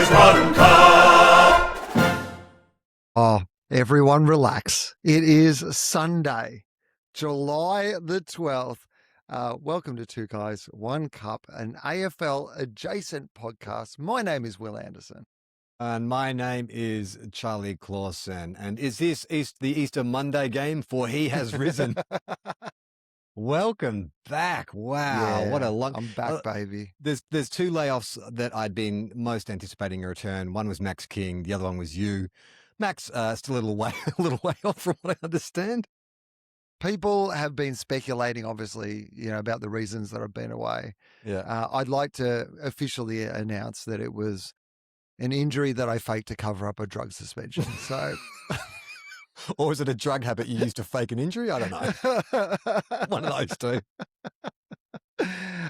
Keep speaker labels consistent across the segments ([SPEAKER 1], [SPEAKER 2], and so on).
[SPEAKER 1] is one cup.
[SPEAKER 2] Oh, everyone relax. It is Sunday, July the 12th. Welcome to Two Guys, One Cup, an AFL adjacent podcast. My name is Will Anderson.
[SPEAKER 3] And my name is Charlie Clausen. And is this the Easter Monday game? For he has risen. Welcome back. Wow.
[SPEAKER 2] Yeah,
[SPEAKER 3] what a long...
[SPEAKER 2] I'm back, baby.
[SPEAKER 3] There's two layoffs that I'd been most anticipating a return. One was Max King. The other one was you. Max, still a little way off from what I understand.
[SPEAKER 2] People have been speculating, obviously, about the reasons that I've been away.
[SPEAKER 3] Yeah.
[SPEAKER 2] I'd like to officially announce that it was an injury that I faked to cover up a drug suspension. So,
[SPEAKER 3] Or is it a drug habit you used to fake an injury? I don't know. One of those two.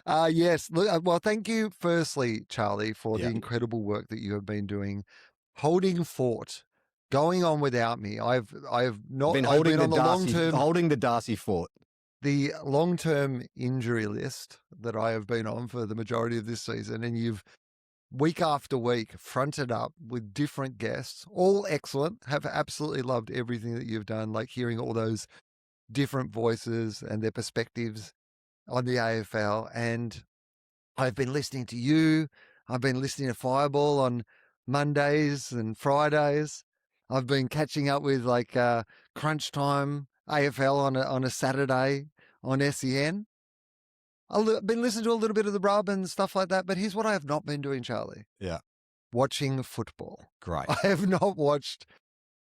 [SPEAKER 2] Yes. Look, well, thank you, firstly, Charlie, for
[SPEAKER 3] Yeah.
[SPEAKER 2] the incredible work that you have been doing, holding fort, going on without me. I've not
[SPEAKER 3] Been
[SPEAKER 2] I've
[SPEAKER 3] holding
[SPEAKER 2] been on the long term,
[SPEAKER 3] holding the Darcy fort.
[SPEAKER 2] the long term injury list that I have been on for the majority of this season, and you've week after week fronted up with different guests, all excellent. Have absolutely loved everything that you've done, like hearing all those different voices and their perspectives on the AFL. And I've been listening to you. I've been listening to Fireball on Mondays and Fridays. I've been catching up with Crunch Time AFL on a Saturday on SEN. I've been listening to a little bit of the Rub and stuff like that. But here's what I have not been doing, Charlie.
[SPEAKER 3] Yeah.
[SPEAKER 2] Watching football.
[SPEAKER 3] Great.
[SPEAKER 2] I have not watched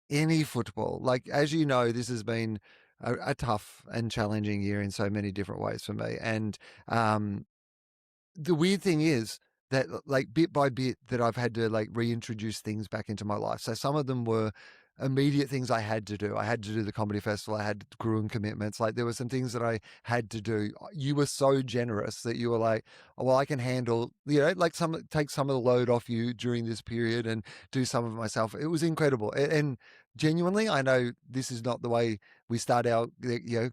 [SPEAKER 2] any football. Like, as you know, this has been a tough and challenging year in so many different ways for me. And the weird thing is that, like, bit by bit, that I've had to reintroduce things back into my life. So some of them were immediate things I had to do. I had to do the comedy festival. I had growing commitments. Like, there were some things that I had to do. You were so generous that you were like, oh, well, I can handle, take some of the load off you during this period and do some of it myself. It was incredible. And genuinely, I know this is not the way we start our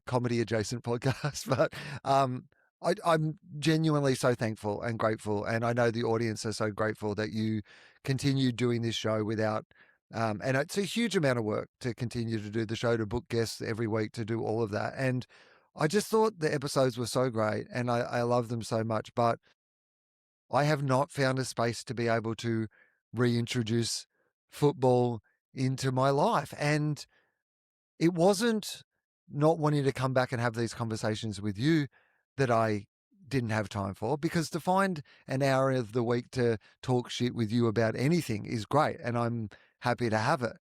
[SPEAKER 2] comedy adjacent podcast, but I'm genuinely so thankful and grateful, and I know the audience are so grateful that you continue doing this show without. And it's a huge amount of work to continue to do the show, to book guests every week, to do all of that. And I just thought the episodes were so great, and I love them so much. But I have not found a space to be able to reintroduce football into my life. And it wasn't not wanting to come back and have these conversations with you that I didn't have time for, because to find an hour of the week to talk shit with you about anything is great, and I'm happy to have it.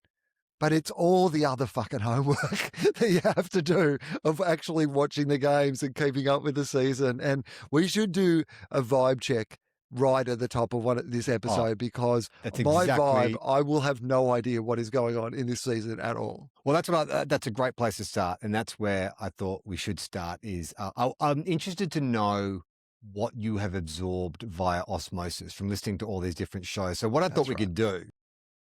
[SPEAKER 2] But it's all the other fucking homework that you have to do of actually watching the games and keeping up with the season. And we should do a vibe check right at the top of this episode, because my vibe, I will have no idea what is going on in this season at all.
[SPEAKER 3] Well, that's a great place to start, and that's where I thought we should start. Is I'm interested to know what you have absorbed via osmosis from listening to all these different shows. So what I thought we could do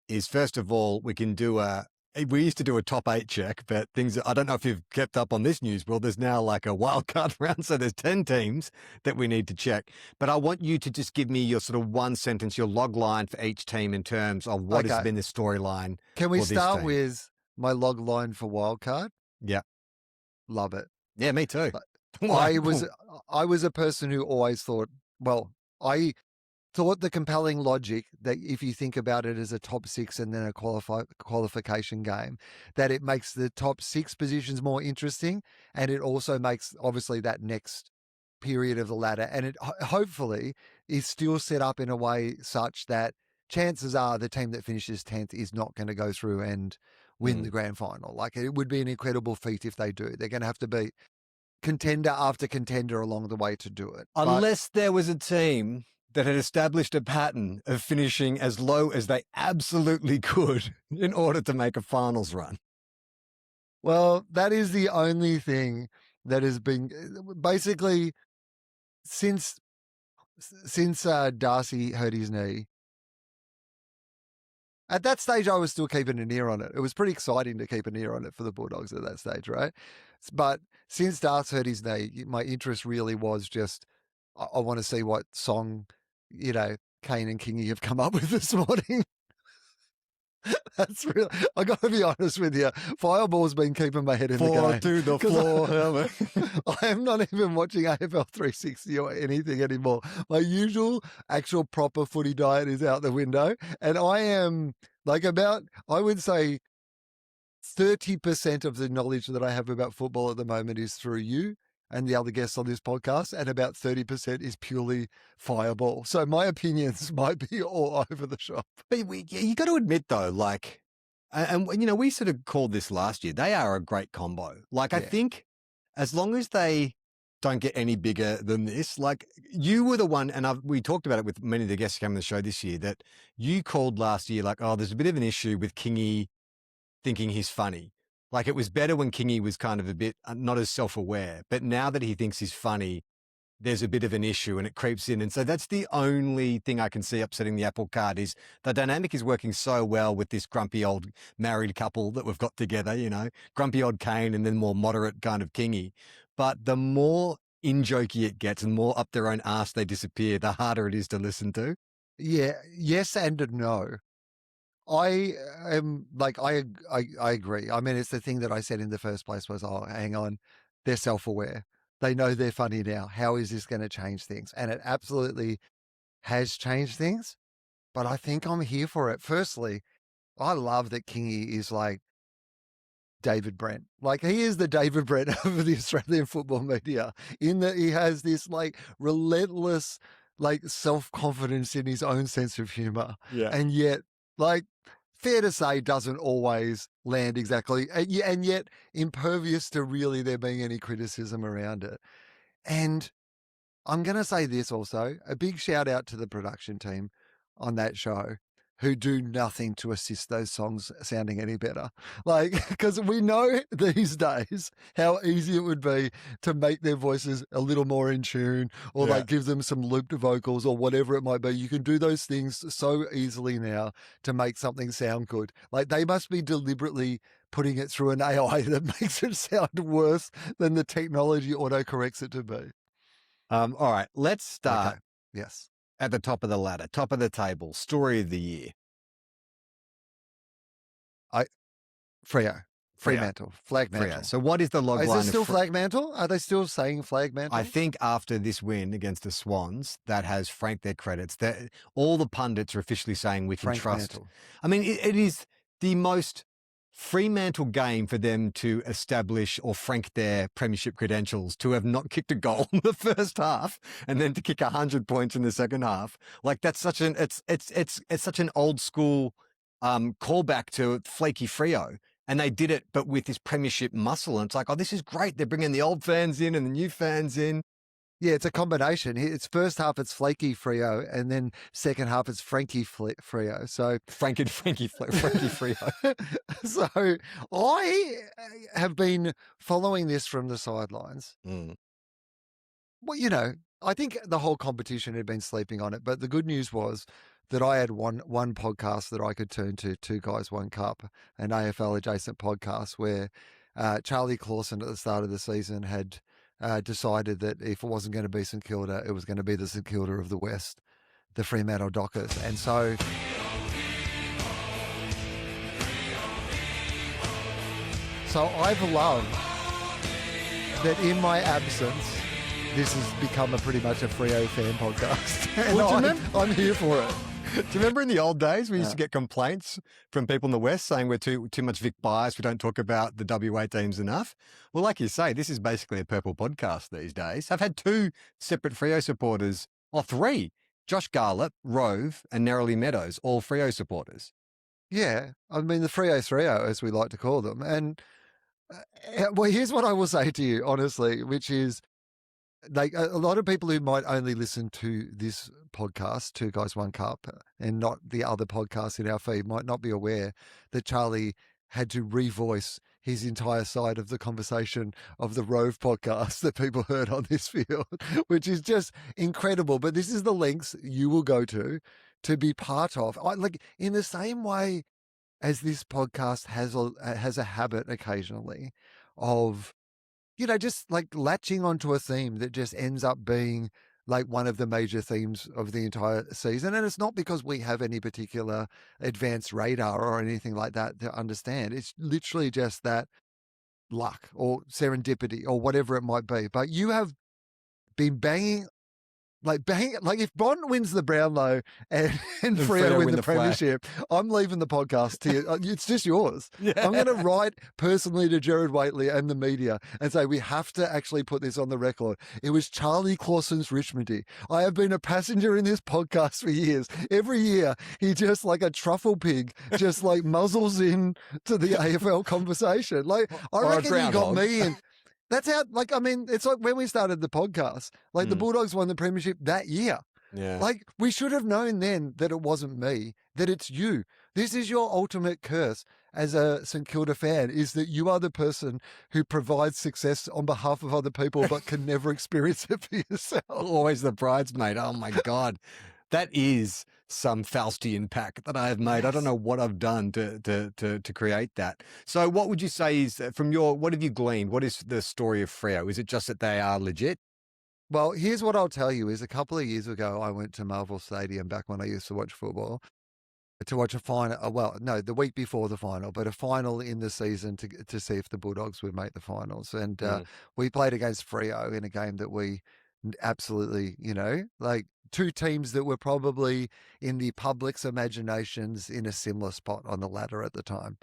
[SPEAKER 3] is, first of all, we used to do a top 8 check, but I don't know if you've kept up on this news. Well, there's now like a wild card round, so there's 10 teams that we need to check. But I want you to just give me your sort of one sentence, your log line for each team in terms of what has been the storyline.
[SPEAKER 2] Can we start with my log line for wild card?
[SPEAKER 3] Yeah.
[SPEAKER 2] Love it.
[SPEAKER 3] Yeah, me too.
[SPEAKER 2] I was a person who always thought, I thought the compelling logic that if you think about it as a top 6 and then a qualification game, that it makes the top 6 positions more interesting, and it also makes, obviously, that next period of the ladder, and it hopefully is still set up in a way such that chances are the team that finishes 10th is not going to go through and win the grand final. Like, it would be an incredible feat if they do. They're going to have to beat contender after contender along the way to do it.
[SPEAKER 3] Unless there was a team that had established a pattern of finishing as low as they absolutely could in order to make a finals run.
[SPEAKER 2] Well, that is the only thing that has been basically since Darcy hurt his knee. At that stage, I was still keeping an ear on it. It was pretty exciting to keep an ear on it for the Bulldogs at that stage, right? But since Darcy hurt his knee, my interest really was just, I want to see what song, Kane and Kingy have come up with this morning. That's real. I got to be honest with you. Fireball's been keeping my head in the game.
[SPEAKER 3] To the floor.
[SPEAKER 2] I am not even watching AFL 360 or anything anymore. My usual, actual proper footy diet is out the window. And I am like I would say 30% of the knowledge that I have about football at the moment is through you and the other guests on this podcast, and about 30% is purely Fireball. So my opinions might be all over the shop.
[SPEAKER 3] But you got to admit, though, like, and we sort of called this last year, they are a great combo. Like, I think as long as they don't get any bigger than this, like, you were the one, and we talked about it with many of the guests who came on the show this year, that you called last year, like, oh, there's a bit of an issue with Kingy thinking he's funny. Like, it was better when Kingy was kind of a bit not as self-aware, but now that he thinks he's funny, there's a bit of an issue and it creeps in. And so that's the only thing I can see upsetting the apple cart is the dynamic is working so well with this grumpy old married couple that we've got together, grumpy old Kane and then more moderate kind of Kingy. But the more in-jokey it gets and more up their own arse they disappear, the harder it is to listen to.
[SPEAKER 2] Yeah. Yes and no. I am like, I agree. I mean, it's the thing that I said in the first place was, oh, hang on, they're self-aware. They know they're funny now. How is this going to change things? And it absolutely has changed things, but I think I'm here for it. Firstly, I love that Kingy is like David Brent. Like, he is the David Brent of the Australian football media in that he has this like relentless, like self-confidence in his own sense of humor.
[SPEAKER 3] Yeah.
[SPEAKER 2] And yet, like, fair to say, doesn't always land exactly, and yet impervious to really there being any criticism around it. And I'm going to say this also, a big shout out to the production team on that show who do nothing to assist those songs sounding any better. Like, because we know these days how easy it would be to make their voices a little more in tune or like give them some looped vocals or whatever it might be. You can do those things so easily now to make something sound good. Like, they must be deliberately putting it through an AI that makes it sound worse than the technology autocorrects it to be.
[SPEAKER 3] All right, let's start.
[SPEAKER 2] Okay. Yes.
[SPEAKER 3] At the top of the ladder, top of the table, story of the year.
[SPEAKER 2] Fremantle. Flagmantle.
[SPEAKER 3] Freo. So what is the log line?
[SPEAKER 2] Is it still Flagmantle? Are they still saying Flagmantle?
[SPEAKER 3] I think after this win against the Swans, that has franked their credits. All the pundits are officially saying we can trust. I mean, it is the most Fremantle game for them to establish or frank their premiership credentials, to have not kicked a goal in the first half and then to kick 100 points in the second half. Like, that's such it's such an old school callback to flaky Freo. And they did it, but with this premiership muscle. And it's like, oh, this is great. They're bringing the old fans in and the new fans in.
[SPEAKER 2] Yeah, it's a combination. It's first half, it's flaky Freo, and then second half, it's Frankie Freo. So
[SPEAKER 3] Frankie Freo.
[SPEAKER 2] So I have been following this from the sidelines. Well, I think the whole competition had been sleeping on it, but the good news was that I had one podcast that I could turn to, Two Guys, One Cup, an AFL adjacent podcast where Charlie Clausen at the start of the season had decided that if it wasn't going to be St Kilda, it was going to be the St Kilda of the West, the Fremantle Dockers. And so I've loved that in my absence, this has become pretty much a Freo fan podcast. And I'm here for it.
[SPEAKER 3] Do you remember in the old days we used to get complaints from people in the West saying we're too much Vic bias, we don't talk about the WA teams enough? Well, like you say, this is basically a purple podcast these days. I've had 2 separate Freo supporters, or 3, Josh Garlett, Rove and Nerily Meadows, all Freo supporters.
[SPEAKER 2] Yeah, I mean the Freo, as we like to call them. And well, here's what I will say to you, honestly, which is, like, a lot of people who might only listen to this podcast, Two Guys, One Cup, and not the other podcasts in our feed, might not be aware that Charlie had to revoice his entire side of the conversation of the Rove podcast that people heard on this field, which is just incredible. But this is the lengths you will go to be part of. Like, in the same way as this podcast has a habit occasionally of, just like latching onto a theme that just ends up being like one of the major themes of the entire season. And it's not because we have any particular advanced radar or anything like that to understand. It's literally just that luck or serendipity or whatever it might be. But you have been banging if Bond wins the Brownlow and Freo win the premiership, I'm leaving the podcast to you. It's just yours.
[SPEAKER 3] Yeah.
[SPEAKER 2] I'm going to write personally to Jared Waitley and the media and say, we have to actually put this on the record. It was Charlie Clausen's Richmondy. I have been a passenger in this podcast for years. Every year, he just like a truffle pig, just like muzzles in to the AFL conversation. Like, I
[SPEAKER 3] Or a
[SPEAKER 2] reckon he got
[SPEAKER 3] groundhog.
[SPEAKER 2] me in. That's how, like, I mean, it's like when we started the podcast, like the Bulldogs won the premiership that year.
[SPEAKER 3] Yeah.
[SPEAKER 2] Like, we should have known then that it wasn't me, that it's you. This is your ultimate curse as a St Kilda fan, is that you are the person who provides success on behalf of other people but can never experience it for yourself.
[SPEAKER 3] Always the bridesmaid. Oh my God. That is some Faustian pack that I have made. I don't know what I've done to create that. So what would you say is what have you gleaned? What is the story of Freo? Is it just that they are legit?
[SPEAKER 2] Well, here's what I'll tell you is a couple of years ago, I went to Marvel Stadium back when I used to watch football to watch a final. Well, no, the week before the final, but a final in the season to see if the Bulldogs would make the finals. And we played against Freo in a game that we absolutely, like two teams that were probably in the public's imaginations in a similar spot on the ladder at the time.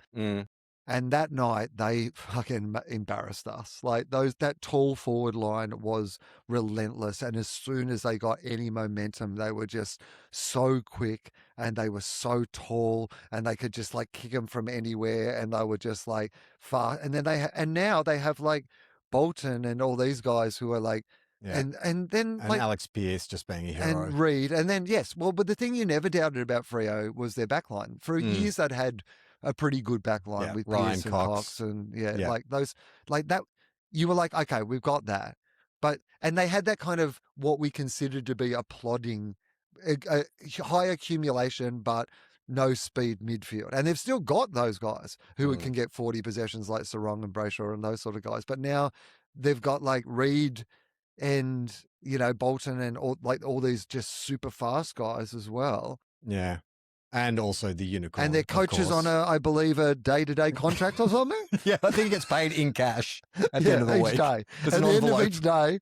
[SPEAKER 2] And that night, they fucking embarrassed us. Like that tall forward line was relentless. And as soon as they got any momentum, they were just so quick and they were so tall and they could just like kick them from anywhere. And they were just like far. And then and now they have like Bolton and all these guys who are like, and then like
[SPEAKER 3] Alex Pearce just being a hero.
[SPEAKER 2] And Reed. And then, yes, well, but the thing you never doubted about Freo was their backline. For years, they'd had a pretty good backline with
[SPEAKER 3] Ryan
[SPEAKER 2] Pearce and
[SPEAKER 3] Cox.
[SPEAKER 2] Cox and like those, like that. You were like, okay, we've got that. And they had that kind of what we considered to be a plodding, a high accumulation, but no speed midfield. And they've still got those guys who can get 40 possessions like Sarong and Brayshaw and those sort of guys. But now they've got like Reed and, Bolton and all these just super fast guys as well.
[SPEAKER 3] Yeah. And also the unicorn.
[SPEAKER 2] And their coach is on I believe, a day-to-day contract or something.
[SPEAKER 3] Yeah, I think he gets paid in cash at the end of the week.
[SPEAKER 2] Day.
[SPEAKER 3] There's
[SPEAKER 2] At
[SPEAKER 3] an
[SPEAKER 2] the end
[SPEAKER 3] envelope.
[SPEAKER 2] of each day,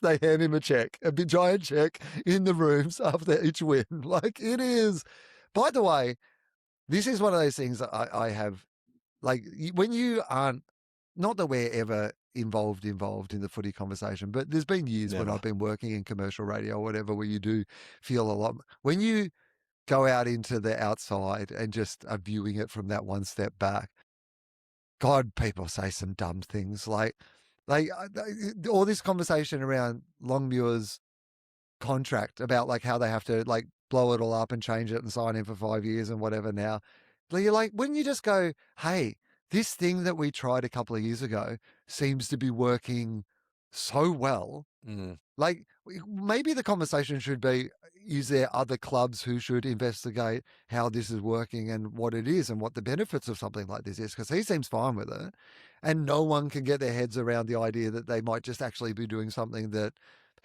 [SPEAKER 2] they hand him a check, a big giant check in the rooms after each win. Like it is. By the way, this is one of those things that I have, like when you aren't, not that we're ever involved in the footy conversation, but there's been years when I've been working in commercial radio or whatever, where you do feel a lot, when you go out into the outside and just are viewing it from that one step back. God, people say some dumb things like all this conversation around Longmuir's contract about like how they have to like blow it all up and change it and sign him for 5 years and whatever now. But you're like, wouldn't you just go, hey, this thing that we tried a couple of years ago seems to be working so well. Like maybe the conversation should be, is there other clubs who should investigate how this is working and what it is and what the benefits of something like this is? Because he seems fine with it. And no one can get their heads around the idea that they might just actually be doing something that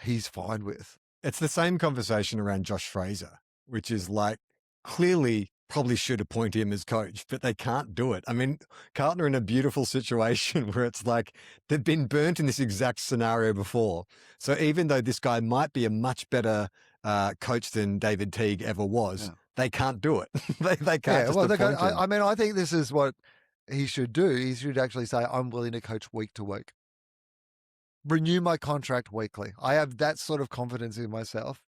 [SPEAKER 2] he's fine with.
[SPEAKER 3] It's the same conversation around Josh Fraser, which is like clearly probably should appoint him as coach, but they can't do it. I mean, Carlton are in a beautiful situation where it's like they've been burnt in this exact scenario before. So even though this guy might be a much better coach than David Teague ever was, they can't do it. they can't just appoint him.
[SPEAKER 2] I mean, I think this is what he should do. He should actually say, I'm willing to coach week to week. Renew my contract weekly. I have that sort of confidence in myself.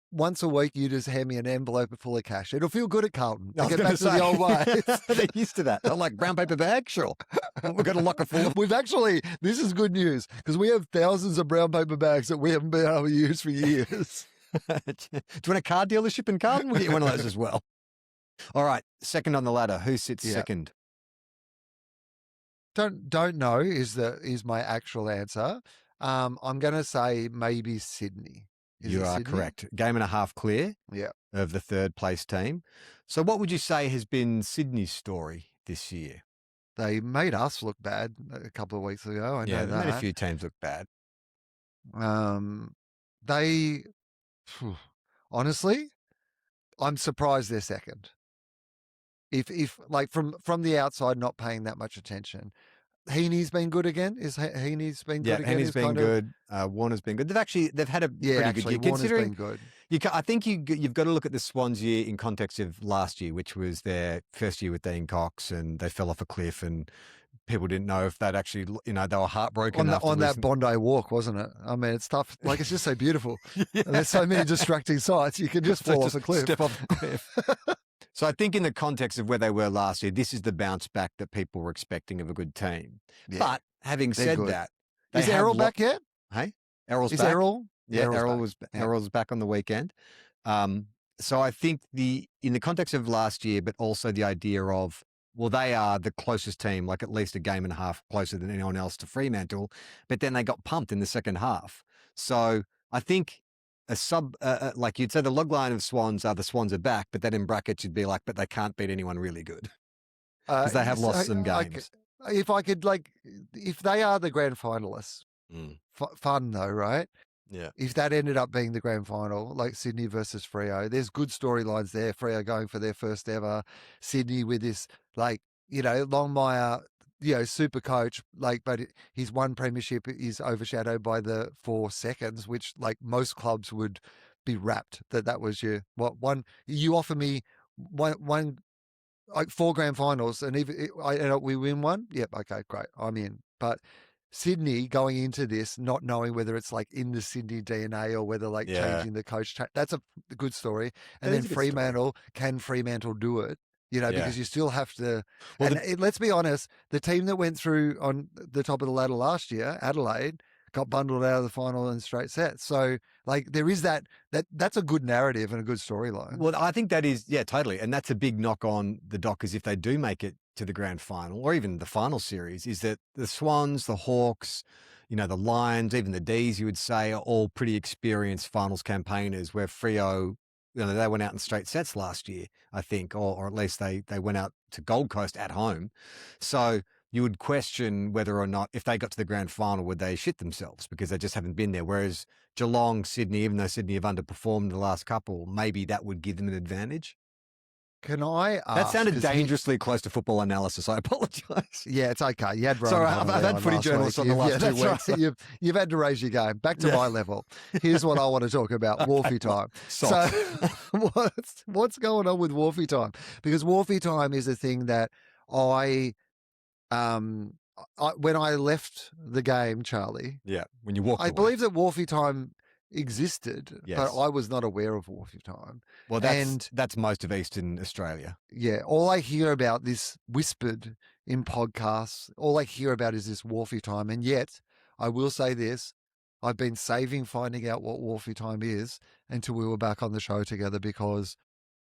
[SPEAKER 2] Once a week, you just hand me an envelope full of cash. It'll feel good at Carlton to get back to the old ways.
[SPEAKER 3] They're used to that. They're like, brown paper bag? Sure. We've got a locker full.
[SPEAKER 2] We've actually, this is good news because we have thousands of brown paper bags that we haven't been able to use for years.
[SPEAKER 3] Do you want a car dealership in Carlton? We'll get you one of those as well. All right. Second on the ladder. Who sits second?
[SPEAKER 2] Don't know is my actual answer. I'm going to say maybe Sydney.
[SPEAKER 3] You are correct. Game and a half clear of the third place team. So what would you say has been Sydney's story this year?
[SPEAKER 2] They made us look bad a couple of weeks ago. I know that.
[SPEAKER 3] Made a few teams look bad.
[SPEAKER 2] they, honestly, I'm surprised they're second. If like from the outside, not paying that much attention. Heaney's been good again. Is Heaney's been
[SPEAKER 3] Yeah,
[SPEAKER 2] good again?
[SPEAKER 3] Henny's been good. Warner's been good. They've had a pretty good year.
[SPEAKER 2] Warner's
[SPEAKER 3] Considering
[SPEAKER 2] been good.
[SPEAKER 3] I think you've got to look at the Swans year in context of last year, which was their first year with Dean Cox, and they fell off a cliff, and people didn't know if they'd actually, they were heartbroken
[SPEAKER 2] on that Bondi walk, wasn't it? I mean, it's tough. Like, it's just so beautiful. And there's so many distracting sights. You can just fall off a cliff.
[SPEAKER 3] Step off the cliff. So I think in the context of where they were last year, this is the bounce back that people were expecting of a good team. Yeah, but having said
[SPEAKER 2] good.
[SPEAKER 3] that,
[SPEAKER 2] is Errol back yet?
[SPEAKER 3] Hey, Errol's
[SPEAKER 2] is
[SPEAKER 3] back.
[SPEAKER 2] Errol?
[SPEAKER 3] Yeah, Errol's back on the weekend. So I think in the context of last year, but also the idea of, well, they are the closest team, like at least a game and a half closer than anyone else to Fremantle, but then they got pumped in the second half. So I think like you'd say the logline of Swans are the Swans are back, but then in brackets you'd be like, but they can't beat anyone really good because they have lost some games.
[SPEAKER 2] If they are the grand finalists, fun though, right?
[SPEAKER 3] Yeah.
[SPEAKER 2] If that ended up being the grand final, like Sydney versus Freo, there's good storylines there. Freo going for their first ever. Sydney with this, Longmire, super coach, but his one premiership is overshadowed by the 4 seconds, which most clubs would be rapt that was your one. You offer me one 4 grand finals, and we win one. Yep, okay, great, I'm in. But Sydney going into this, not knowing whether it's in the Sydney DNA or whether changing the coach, that's a good story. And then Fremantle, can Fremantle do it? Because you still have to. Well, let's be honest, the team that went through on the top of the ladder last year, Adelaide, got bundled out of the final in straight sets. So there is that's a good narrative and a good storyline.
[SPEAKER 3] Well, I think that is, totally. And that's a big knock on the Dockers if they do make it to the grand final or even the final series, is that the Swans, the Hawks, the Lions, even the D's, you would say, are all pretty experienced finals campaigners, where Freo, they went out in straight sets last year, I think, or at least they went out to Gold Coast at home. So you would question whether or not, if they got to the grand final, would they shit themselves because they just haven't been there. Whereas Geelong, Sydney, even though Sydney have underperformed the last couple, maybe that would give them an advantage.
[SPEAKER 2] Can I ask?
[SPEAKER 3] That sounded dangerously close to football analysis. I apologise.
[SPEAKER 2] Yeah, it's okay. You had
[SPEAKER 3] Sorry, I've had footy journalists on the last 2 weeks.
[SPEAKER 2] Right. You've had to raise your game. Back to my level. Here's what I want to talk about, Wharfie time. So what's going on with Wharfie time? Because Wharfie time is a thing that when I left the game, Charlie.
[SPEAKER 3] Yeah, when you walked away.
[SPEAKER 2] I believe that Wharfie time existed, but I was not aware of Wharfie time.
[SPEAKER 3] Well, that's most of Eastern Australia.
[SPEAKER 2] Yeah, all I hear about this whispered in podcasts, all I hear about is this Wharfie time. And yet, I will say this, I've been saving finding out what Wharfie time is until we were back on the show together, because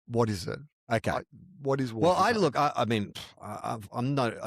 [SPEAKER 2] what is it?
[SPEAKER 3] Okay.
[SPEAKER 2] What is Wharfie time?
[SPEAKER 3] I mean, I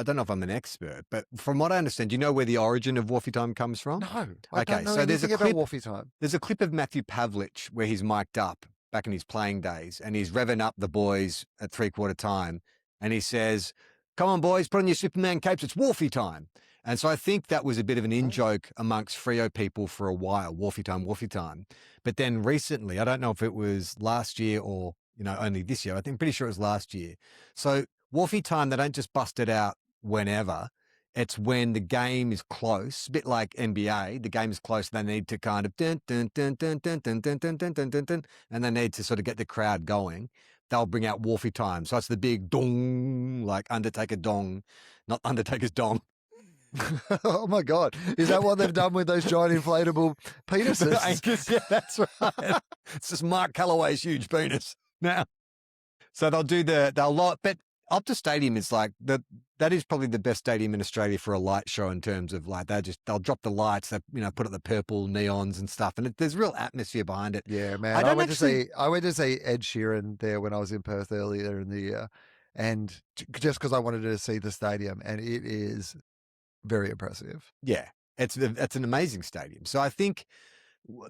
[SPEAKER 3] don't know if I'm an expert, but from what I understand, do you know where the origin of Wharfie time comes from?
[SPEAKER 2] No. I don't know anything about Wharfie time.
[SPEAKER 3] There's a clip of Matthew Pavlich where he's mic'd up back in his playing days, and he's revving up the boys at 3/4 time, and he says, "Come on, boys, put on your Superman capes, it's Wharfie time." And so I think that was a bit of an in-joke amongst Freo people for a while, Wharfie time. But then recently, I don't know if it was last year or only this year. Pretty sure it was last year. So Wharfie time, they don't just bust it out whenever. It's when the game is close, a bit like NBA. The game is close. They need to kind of dun, dun, dun, dun, dun, dun, dun, dun, dun, dun, dun, dun, and they need to sort of get the crowd going. They'll bring out Wharfie time. So it's the big dong, like Undertaker dong, not Undertaker's dong.
[SPEAKER 2] Oh my God. Is that what they've done with those giant inflatable penises?
[SPEAKER 3] Yeah, that's right. It's just Mark Calloway's huge penis now. So but Optus Stadium is that is probably the best stadium in Australia for a light show, in terms of they'll drop the lights, they put up the purple neons and stuff, and there's real atmosphere behind it.
[SPEAKER 2] Yeah, man. I went to see Ed Sheeran there when I was in Perth earlier in the year, and just because I wanted to see the stadium, and it is very impressive.
[SPEAKER 3] Yeah, it's an amazing stadium. So I think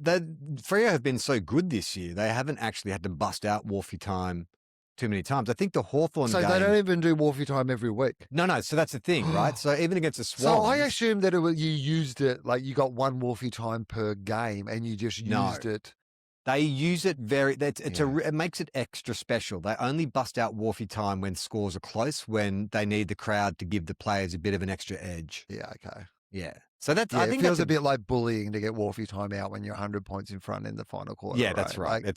[SPEAKER 3] that Freo have been so good this year, they haven't actually had to bust out Wharfie time too many times. I think the Hawthorn
[SPEAKER 2] So
[SPEAKER 3] game.
[SPEAKER 2] they don't even do Wolfie time every week.
[SPEAKER 3] No. So that's the thing, right? So even against the Swans.
[SPEAKER 2] So I assumed that you used it, like you got one Wolfie time per game and you just used it.
[SPEAKER 3] They use it it makes it extra special. They only bust out Wolfie time when scores are close, when they need the crowd to give the players a bit of an extra edge.
[SPEAKER 2] Yeah, okay.
[SPEAKER 3] Yeah. So I think
[SPEAKER 2] it feels a bit like bullying to get Wolfie time out when you're 100 points in front in the final quarter.
[SPEAKER 3] Yeah, that's right.
[SPEAKER 2] Like,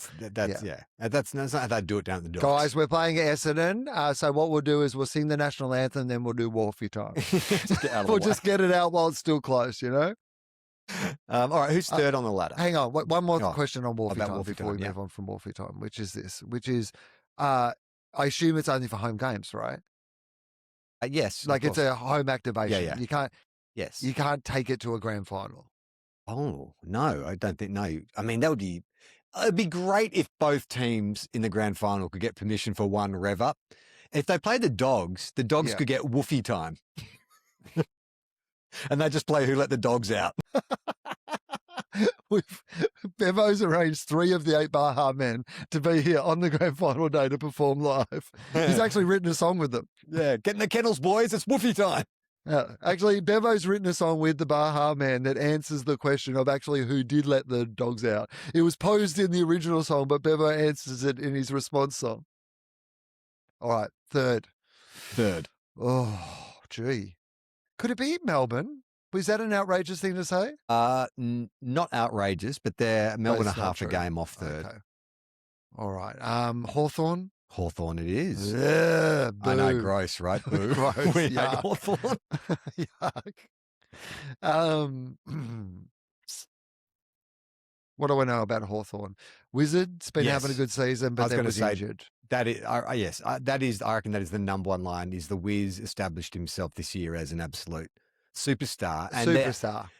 [SPEAKER 3] That's not how they do it down at the Docks.
[SPEAKER 2] Guys, we're playing Essendon. So what we'll do is we'll sing the national anthem, then we'll do Wolfie time. We'll just get it out while it's still close, you know?
[SPEAKER 3] All right, who's third on the ladder?
[SPEAKER 2] Hang on, one more question on Wolfie time before we
[SPEAKER 3] move
[SPEAKER 2] on from Wolfie time, which is, I assume it's only for home games, right?
[SPEAKER 3] Yes,
[SPEAKER 2] like it's a home activation.
[SPEAKER 3] Yeah.
[SPEAKER 2] You can't.
[SPEAKER 3] Yes,
[SPEAKER 2] you can't take it to a grand final.
[SPEAKER 3] Oh no, I don't think. No, I mean that would be. It'd be great if both teams in the grand final could get permission for one rev up. If they play the Dogs could get woofy time. And they just play who let the dogs out.
[SPEAKER 2] Bevo's arranged 3 of the 8 Baha men to be here on the grand final day to perform live. He's actually written a song with them.
[SPEAKER 3] Yeah, get in the kennels, boys. It's woofy time.
[SPEAKER 2] Actually, Bevo's written a song with the Baha man that answers the question of actually who did let the dogs out. It was posed in the original song, but Bevo answers it in his response song. All right, third. Oh, gee. Could it be Melbourne? Was that an outrageous thing to say?
[SPEAKER 3] Not outrageous, but they're Melbourne are half a game off third. Okay.
[SPEAKER 2] All right. Hawthorn?
[SPEAKER 3] Hawthorn it is.
[SPEAKER 2] Yeah,
[SPEAKER 3] I know, gross, right? Boo.
[SPEAKER 2] Gross,
[SPEAKER 3] we hate Hawthorn.
[SPEAKER 2] Yuck. What do I know about Hawthorn? Wizard's been having a good season, but then was injured.
[SPEAKER 3] That is, that is. I reckon that is the number one line. Is the Wiz established himself this year as an absolute superstar? And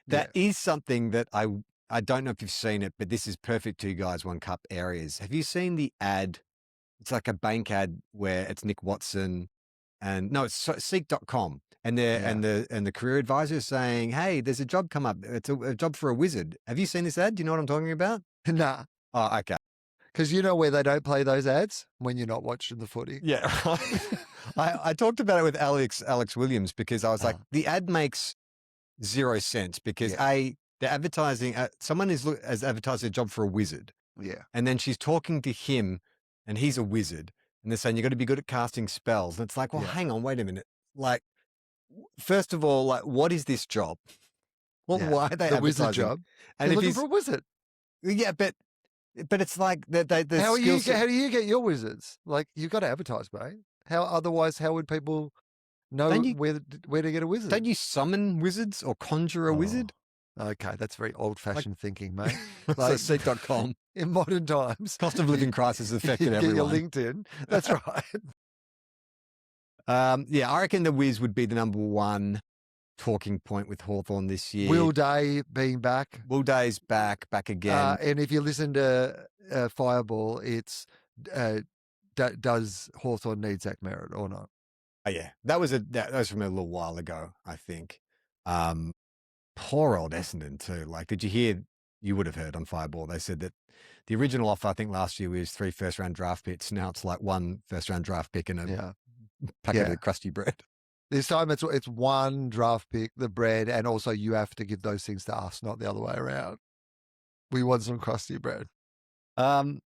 [SPEAKER 3] that is something that I don't know if you've seen it, but this is perfect 2 guys, 1 cup areas. Have you seen the ad? It's like a bank ad where it's Nick Watson and it's Seek.com and the career advisor is saying, "Hey, there's a job come up. It's a job for a wizard." Have you seen this ad? Do you know what I'm talking about?
[SPEAKER 2] Nah.
[SPEAKER 3] Oh, okay.
[SPEAKER 2] Because you know where they don't play those ads? When you're not watching the footy.
[SPEAKER 3] Yeah. I talked about it with Alex Williams because I was like, the ad makes 0 sense because they're advertising, someone has advertised a job for a wizard.
[SPEAKER 2] Yeah.
[SPEAKER 3] And then she's talking to him and he's a wizard. And they're saying, you've got to be good at casting spells. And it's like, well, hang on, wait a minute. Like, first of all, like, what is this job? Well, why are they
[SPEAKER 2] the wizard job? And if looking for a wizard.
[SPEAKER 3] Yeah, but it's like how
[SPEAKER 2] do you get your wizards? Like, you've got to advertise, mate. How would people know where to get a wizard?
[SPEAKER 3] Don't you summon wizards or conjure a wizard?
[SPEAKER 2] Okay, that's very old-fashioned thinking, mate.
[SPEAKER 3] Like Seek.com.
[SPEAKER 2] In modern times.
[SPEAKER 3] Cost of living crisis has affected everyone.
[SPEAKER 2] Get your LinkedIn. That's right.
[SPEAKER 3] I reckon the Wiz would be the number 1 talking point with Hawthorn this year.
[SPEAKER 2] Will Day being back.
[SPEAKER 3] Will Day's back again.
[SPEAKER 2] And if you listen to Fireball, it's does Hawthorn need Zach Merritt or not?
[SPEAKER 3] Oh, yeah. That was from a little while ago, I think. Poor old Essendon too. Like, did you hear? You would have heard on Fireball. They said that the original offer, I think last year, was 3 first-round draft picks. Now it's like 1 first-round draft pick and a packet of crusty bread.
[SPEAKER 2] This time it's 1 draft pick, the bread, and also you have to give those things to us, not the other way around. We want some crusty bread.
[SPEAKER 3] 4th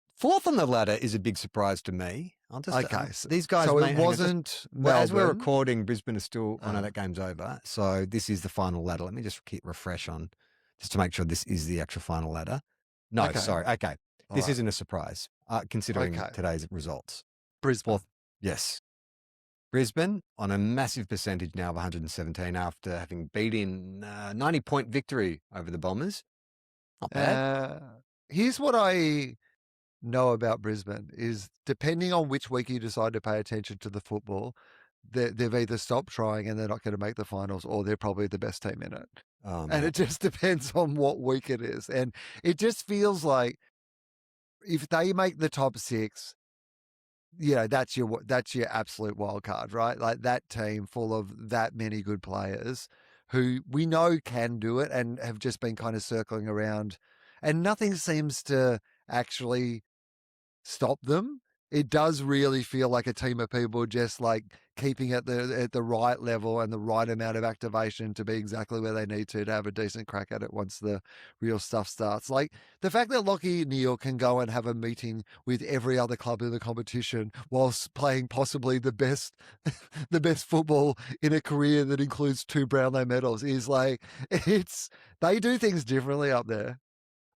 [SPEAKER 3] on the ladder is a big surprise to me. These guys.
[SPEAKER 2] So it wasn't.
[SPEAKER 3] As we're recording, Brisbane is still. I know that game's over. So this is the final ladder. Let me just refresh on, just to make sure this is the actual final ladder. No, sorry. Okay, this isn't a surprise considering today's results.
[SPEAKER 2] Brisbane.
[SPEAKER 3] Yes. Brisbane on a massive percentage now of 117 after having beaten 90-point victory over the Bombers. Not bad.
[SPEAKER 2] Here's what I know about Brisbane is depending on which week you decide to pay attention to the football, they've either stopped trying and they're not going to make the finals or they're probably the best team in it. And it just depends on what week it is. And it just feels like if they make the top 6, that's your absolute wild card, right? Like that team full of that many good players who we know can do it and have just been kind of circling around, and nothing seems to actually stop them. it does really feel like a team of people just like keeping at the right level and the right amount of activation to be exactly where they need to have a decent crack at it once the real stuff starts. Like the fact that Lockie Neal can go and have a meeting with every other club in the competition whilst playing possibly the best the best football in a career that includes 2 Brownlow medals is like they do things differently up there.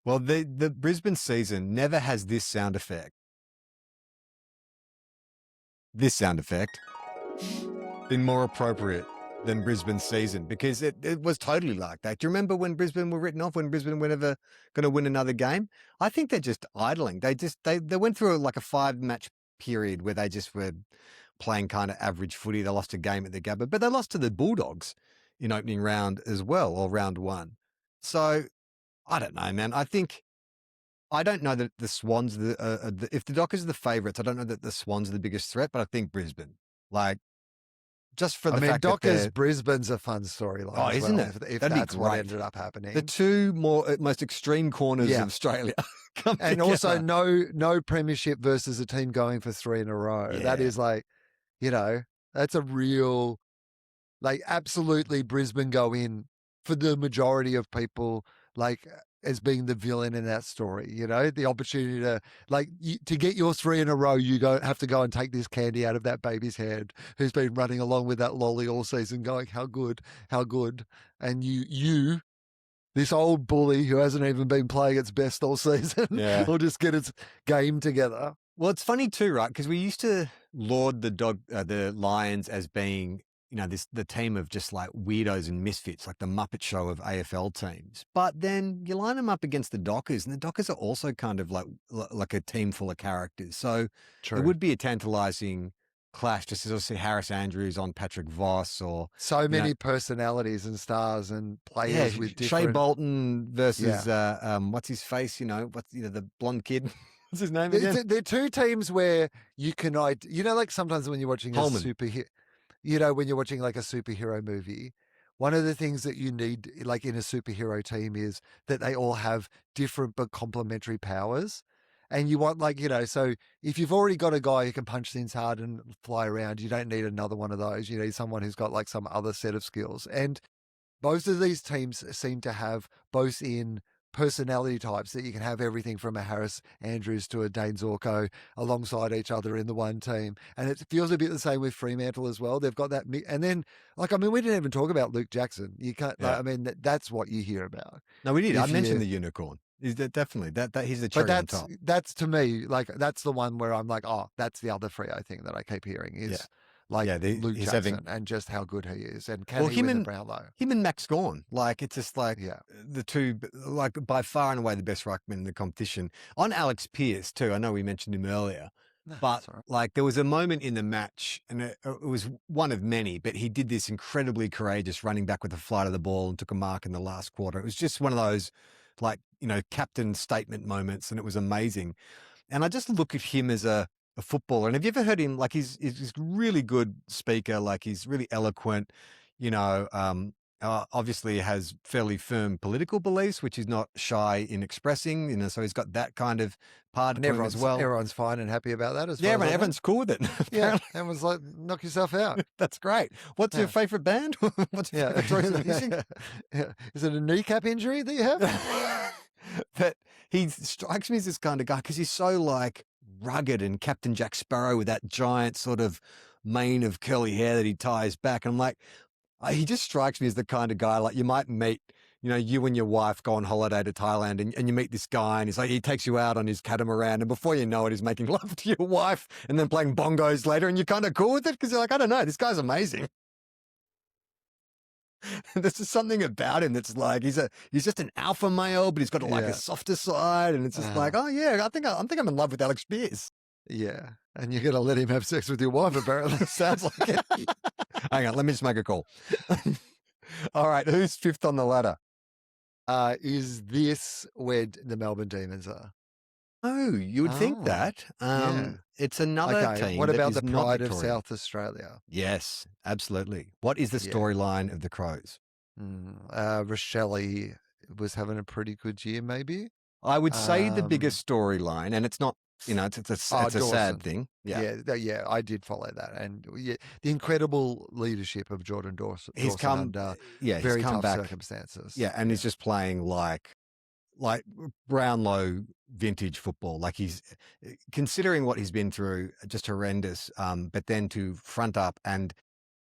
[SPEAKER 3] Well, the Brisbane season never has this sound effect. This sound effect been more appropriate than Brisbane's season because it was totally like that. Do you remember when Brisbane were written off, when Brisbane were never going to win another game? I think they're just idling. They went through like a 5-match period where they just were playing kind of average footy. They lost a game at the Gabba, but they lost to the Bulldogs in opening round as well, or round 1. So I don't know, man. I don't know that the Swans, if the Dockers are the favourites, I don't know that the Swans are the biggest threat, but I think Brisbane. Like, just for the fact
[SPEAKER 2] Dockers
[SPEAKER 3] that
[SPEAKER 2] Brisbane's a fun storyline.
[SPEAKER 3] Oh, isn't it?
[SPEAKER 2] If
[SPEAKER 3] That'd be
[SPEAKER 2] that's what
[SPEAKER 3] great.
[SPEAKER 2] ended up happening.
[SPEAKER 3] The two most extreme corners of Australia come
[SPEAKER 2] and
[SPEAKER 3] together.
[SPEAKER 2] also no premiership versus a team going for 3 in a row.
[SPEAKER 3] Yeah.
[SPEAKER 2] That is like, that's a real, like, absolutely Brisbane go in for the majority of people, like, as being the villain in that story, the opportunity to, like, to get your 3 in a row, you have to go and take this candy out of that baby's head who's been running along with that lolly all season going, how good. And you, this old bully who hasn't even been playing its best all season, will just get its game together.
[SPEAKER 3] Well, it's funny too, right? Because we used to laud the Lions as being, the team of just like weirdos and misfits, like the Muppet Show of AFL teams. But then you line them up against the Dockers, and the Dockers are also kind of like a team full of characters. So
[SPEAKER 2] True.
[SPEAKER 3] It would be a tantalising clash, just as I see Harris Andrews on Patrick Voss, or
[SPEAKER 2] so many personalities and stars and players with different.
[SPEAKER 3] Shea Bolton versus what's his face? The blonde kid. What's his name again?
[SPEAKER 2] They're two teams where you can, like sometimes when you're watching
[SPEAKER 3] Holman.
[SPEAKER 2] a superhero, when you're watching like a superhero movie, one of the things that you need, like in a superhero team, is that they all have different but complementary powers. And you want, so if you've already got a guy who can punch things hard and fly around, you don't need another one of those. You need someone who's got like some other set of skills. And both of these teams seem to have both in personality types that you can have everything from a Harris Andrews to a Dane Zorko alongside each other in the one team. And it feels a bit the same with Fremantle as well. They've got that. And then, we didn't even talk about Luke Jackson. You can't, that's what you hear about.
[SPEAKER 3] No, we did. I mentioned the unicorn. Is that definitely that he's the cherry on top.
[SPEAKER 2] That's to me, that's the one where I'm like, oh, that's the other Freo thing that I keep hearing is Luke Jackson and just how good he is. And can he win the Brownlow?
[SPEAKER 3] Him and Max Gawn, it's just the two, by far and away the best ruckmen in the competition. On Alex Pearce too, I know we mentioned him earlier, but there was a moment in the match, and it was one of many, but he did this incredibly courageous running back with the flight of the ball and took a mark in the last quarter. It was just one of those, captain statement moments, and it was amazing. And I just look at him as a footballer. And have you ever heard him? He's a really good speaker. He's really eloquent, obviously has fairly firm political beliefs, which he's not shy in expressing, so he's got that kind of part of him as well.
[SPEAKER 2] Everyone's fine and happy about that as well.
[SPEAKER 3] Yeah, everyone's cool with it.
[SPEAKER 2] Yeah, everyone's like, knock yourself out.
[SPEAKER 3] That's great. What's your favourite band? What's your favourite choice of music?
[SPEAKER 2] Is it a kneecap injury that you have?
[SPEAKER 3] But he strikes me as this kind of guy because he's so rugged and Captain Jack Sparrow with that giant sort of mane of curly hair that he ties back. And I'm like, he just strikes me as the kind of guy you might meet, you and your wife go on holiday to Thailand and you meet this guy and he takes you out on his catamaran and before you know it, he's making love to your wife and then playing bongos later and you're kind of cool with it because you're like, I don't know, this guy's amazing. There's just something about him that's he's just an alpha male, but he's got a softer side, and it's just oh yeah, I think I'm in love with Alex Pearce.
[SPEAKER 2] Yeah, and you're gonna let him have sex with your wife, apparently. Sounds like it.
[SPEAKER 3] Hang on, let me just make a call. All right, who's fifth on the ladder?
[SPEAKER 2] Is this where the Melbourne Demons are?
[SPEAKER 3] Oh, you would think that. It's another team.
[SPEAKER 2] What about the pride
[SPEAKER 3] of
[SPEAKER 2] South Australia?
[SPEAKER 3] Yes, absolutely. What is the storyline of the Crows?
[SPEAKER 2] Rochelle was having a pretty good year, maybe.
[SPEAKER 3] I would say the biggest storyline, and it's not it's a sad
[SPEAKER 2] Dawson.
[SPEAKER 3] thing.
[SPEAKER 2] Yeah, I did follow that, and the incredible leadership of Jordan Dawson
[SPEAKER 3] He's come,
[SPEAKER 2] under
[SPEAKER 3] he's
[SPEAKER 2] very
[SPEAKER 3] come
[SPEAKER 2] tough
[SPEAKER 3] back,
[SPEAKER 2] circumstances.
[SPEAKER 3] and he's just playing like Brownlow vintage football. Like he's considering what he's been through, just horrendous. But then to front up, and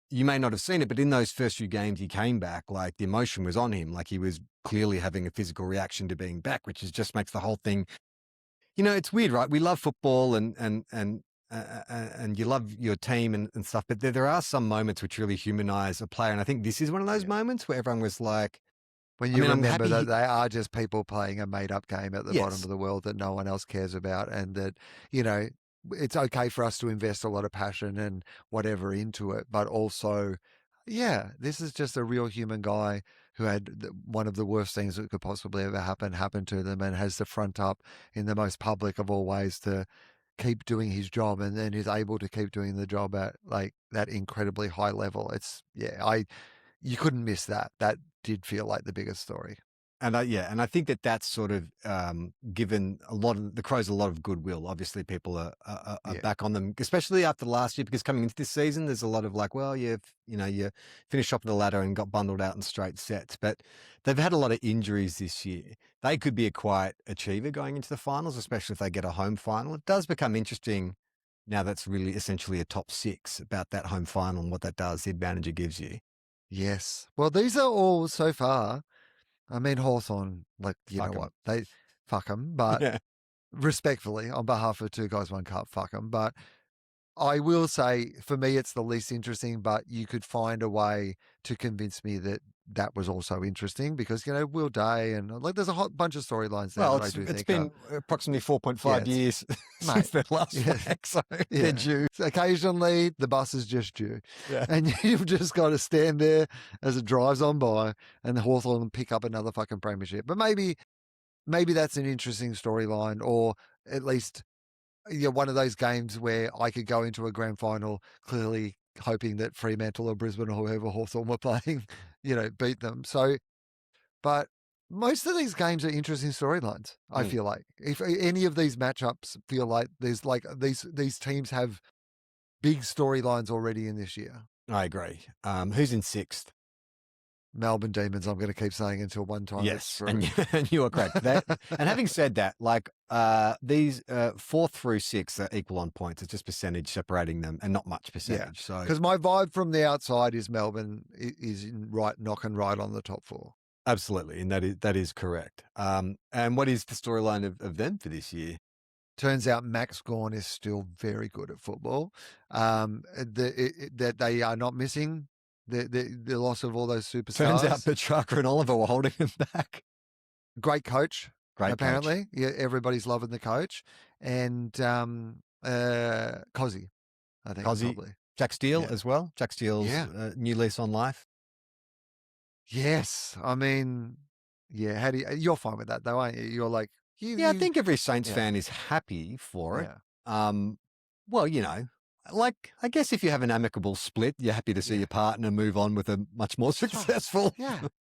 [SPEAKER 3] you may not have seen it, but in those first few games he came back, like the emotion was on him. Like he was clearly having a physical reaction to being back, which just makes the whole thing. It's weird, right? We love football and you love your team and stuff, but there are some moments which really humanize a player. And I think this is one of those moments where everyone was like,
[SPEAKER 2] when you remember that they are just people playing a made-up game at the bottom of the world that no one else cares about, and that, it's okay for us to invest a lot of passion and whatever into it, but also, this is just a real human guy who had one of the worst things that could possibly ever happen to them, and has to front up in the most public of all ways to keep doing his job, and then is able to keep doing the job at like that incredibly high level. You couldn't miss that. That did feel like the biggest story.
[SPEAKER 3] And I think that's sort of given the Crows a lot of goodwill. Obviously, people are back on them, especially after last year, because coming into this season, there's a lot of like, well, you finished up the ladder and got bundled out in straight sets. But they've had a lot of injuries this year. They could be a quiet achiever going into the finals, especially if they get a home final. It does become interesting now that's really essentially a top six about that home final and what that does, the advantage it gives you.
[SPEAKER 2] Yes. Well, these are all so far. I mean, Hawthorn, like, know what? They fuck them, but respectfully, on behalf of Two Guys, One Cup, fuck them. But I will say, for me, it's the least interesting, but you could find a way to convince me that that was also interesting, because, Will Day and like there's a whole bunch of storylines there that I do think
[SPEAKER 3] it's been approximately 4.5 years since their last flag, so they're due.
[SPEAKER 2] So occasionally the bus is just due, and you've just got to stand there as it drives on by, and the Hawthorn pick up another fucking premiership. But maybe that's an interesting storyline, or at least one of those games where I could go into a grand final clearly hoping that Fremantle or Brisbane or whoever Hawthorn were playing, beat them. So, but most of these games are interesting storylines. I feel like if any of these matchups feel like there's like these teams have big storylines already in this year.
[SPEAKER 3] I agree. Who's in sixth?
[SPEAKER 2] Melbourne Demons, I'm going to keep saying until one time.
[SPEAKER 3] Yes, and you are correct. And having said that, like these 4 through 6 are equal on points. It's just percentage separating them, and not much percentage. So,
[SPEAKER 2] because my vibe from the outside is Melbourne is knocking right on the top 4.
[SPEAKER 3] Absolutely, and that is correct. And what is the storyline of them for this year?
[SPEAKER 2] Turns out Max Gawn is still very good at football. That they are not missing the loss of all those superstars.
[SPEAKER 3] Turns out Petrarca and Oliver were holding him back.
[SPEAKER 2] Great coach, apparently. Yeah, everybody's loving the coach. And Cozzy, I think. Probably.
[SPEAKER 3] Jack Steele as well. Jack Steele's new lease on life.
[SPEAKER 2] Yes. I mean, you're fine with that though, aren't you? You're like,
[SPEAKER 3] I think every Saints fan is happy for it. Well, like, I guess if you have an amicable split, you're happy to see your partner move on with a much more successful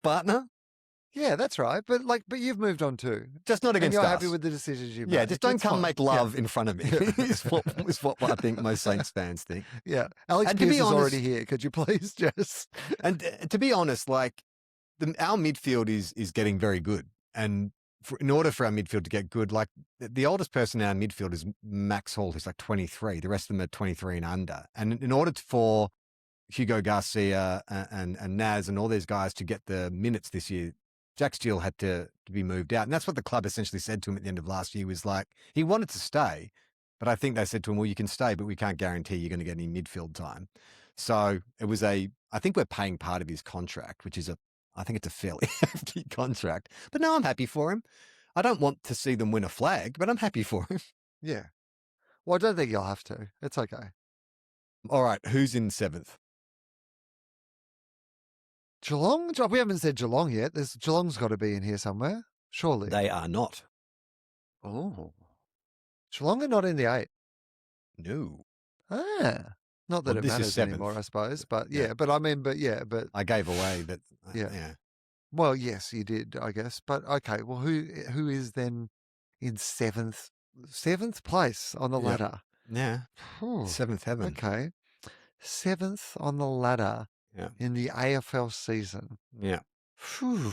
[SPEAKER 3] partner.
[SPEAKER 2] Yeah, that's right. But you've moved on too.
[SPEAKER 3] Just not against us.
[SPEAKER 2] You're happy with the decisions you've made.
[SPEAKER 3] Yeah, just don't come make love in front of me. is what I think most Saints fans think.
[SPEAKER 2] Yeah. Alex Pearce is already here. Could you please just...
[SPEAKER 3] And to be honest, like, our midfield is getting very good. And in order for our midfield to get good, like the oldest person in our midfield is Max Hall, who's like 23. The rest of them are 23 and under. And in order for Hugo Garcia and Naz and all these guys to get the minutes this year, Jack Steele had to be moved out. And that's what the club essentially said to him at the end of last year, was like, he wanted to stay, but I think they said to him, well, you can stay, but we can't guarantee you're going to get any midfield time. So it was I think we're paying part of his contract, which is I think it's a fairly hefty contract, but no, I'm happy for him. I don't want to see them win a flag, but I'm happy for him.
[SPEAKER 2] Yeah. Well, I don't think you'll have to. It's okay.
[SPEAKER 3] All right. Who's in 7th?
[SPEAKER 2] Geelong? We haven't said Geelong yet. Geelong's got to be in here somewhere, surely.
[SPEAKER 3] They are not.
[SPEAKER 2] Oh. Geelong are not in the 8.
[SPEAKER 3] No.
[SPEAKER 2] Not that it matters anymore, I suppose. But but I
[SPEAKER 3] gave away that.
[SPEAKER 2] Well, yes, you did, I guess. But okay, well, who is then in 7th 7th place on the
[SPEAKER 3] Yep.
[SPEAKER 2] ladder.
[SPEAKER 3] Yeah.
[SPEAKER 2] Phew,
[SPEAKER 3] 7th heaven.
[SPEAKER 2] okay. 7th on the ladder
[SPEAKER 3] Yeah.
[SPEAKER 2] in the AFL season.
[SPEAKER 3] Yeah.
[SPEAKER 2] Phew.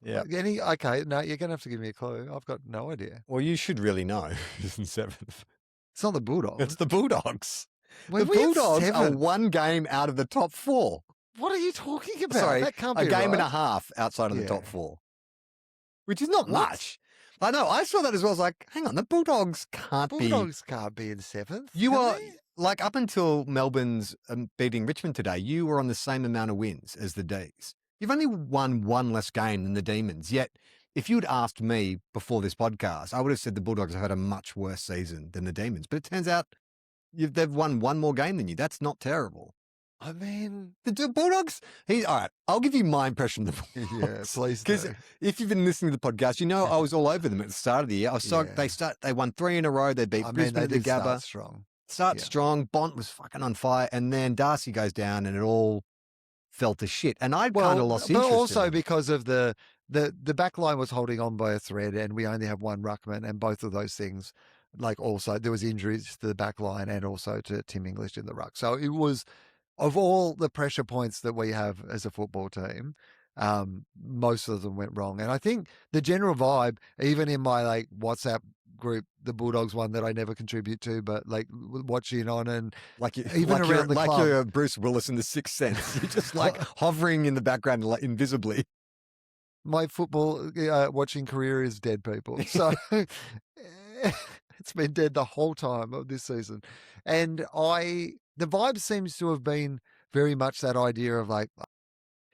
[SPEAKER 3] Yeah.
[SPEAKER 2] Okay, no, you're going to have to give me a clue. I've got no idea.
[SPEAKER 3] Well, you should really know who's in 7th.
[SPEAKER 2] It's not the Bulldogs.
[SPEAKER 3] It's the Bulldogs.
[SPEAKER 2] Wait,
[SPEAKER 3] The
[SPEAKER 2] we had
[SPEAKER 3] Bulldogs are
[SPEAKER 2] 7th.
[SPEAKER 3] one game out of the top 4.
[SPEAKER 2] What are you talking about?
[SPEAKER 3] Sorry,
[SPEAKER 2] That can't
[SPEAKER 3] a
[SPEAKER 2] be
[SPEAKER 3] game
[SPEAKER 2] right.
[SPEAKER 3] and a half outside of the top
[SPEAKER 2] Yeah.
[SPEAKER 3] 4, which is not
[SPEAKER 2] What?
[SPEAKER 3] much. I know. I saw that as well. I was like, hang on, the Bulldogs can't be.
[SPEAKER 2] Bulldogs can't be in 7th.
[SPEAKER 3] You
[SPEAKER 2] can
[SPEAKER 3] are
[SPEAKER 2] they?
[SPEAKER 3] like up until Melbourne's beating Richmond today. You were on the same amount of wins as the D's. You've only won one less game than the Demons. Yet, if you'd asked me before this podcast, I would have said the Bulldogs have had a much worse season than the Demons. But it turns out they've won one more game than you. That's not terrible.
[SPEAKER 2] I mean,
[SPEAKER 3] The Bulldogs. All right. I'll give you my impression of the
[SPEAKER 2] yeah,
[SPEAKER 3] Bulldogs.
[SPEAKER 2] please
[SPEAKER 3] Because
[SPEAKER 2] do.
[SPEAKER 3] if you've been listening to the podcast, you know I was all over them at the start of the year. I was so
[SPEAKER 2] Yeah.
[SPEAKER 3] They won 3 in a row. They beat
[SPEAKER 2] I mean,
[SPEAKER 3] Brisbane
[SPEAKER 2] they
[SPEAKER 3] at the
[SPEAKER 2] did start
[SPEAKER 3] Gabba.
[SPEAKER 2] strong.
[SPEAKER 3] Start
[SPEAKER 2] Yeah.
[SPEAKER 3] strong. Bont was fucking on fire, and then Darcy goes down, and it all fell to shit. And I'd kind of lost interest.
[SPEAKER 2] But also
[SPEAKER 3] in them.
[SPEAKER 2] because of the back line was holding on by a thread, and we only have one ruckman, and both of those things, like also there was injuries to the back line and also to Tim English in the ruck. So it was, of all the pressure points that we have as a football team, most of them went wrong. And I think the general vibe, even in my like WhatsApp group, the Bulldogs one that I never contribute to, but like watching on and
[SPEAKER 3] like you,
[SPEAKER 2] even
[SPEAKER 3] like
[SPEAKER 2] around
[SPEAKER 3] you're,
[SPEAKER 2] the
[SPEAKER 3] like
[SPEAKER 2] club.
[SPEAKER 3] you're Bruce Willis in The Sixth Sense. You're just like hovering in the background, like invisibly.
[SPEAKER 2] My football watching career is dead, people. So it's been dead the whole time of this season. And the vibe seems to have been very much that idea of like,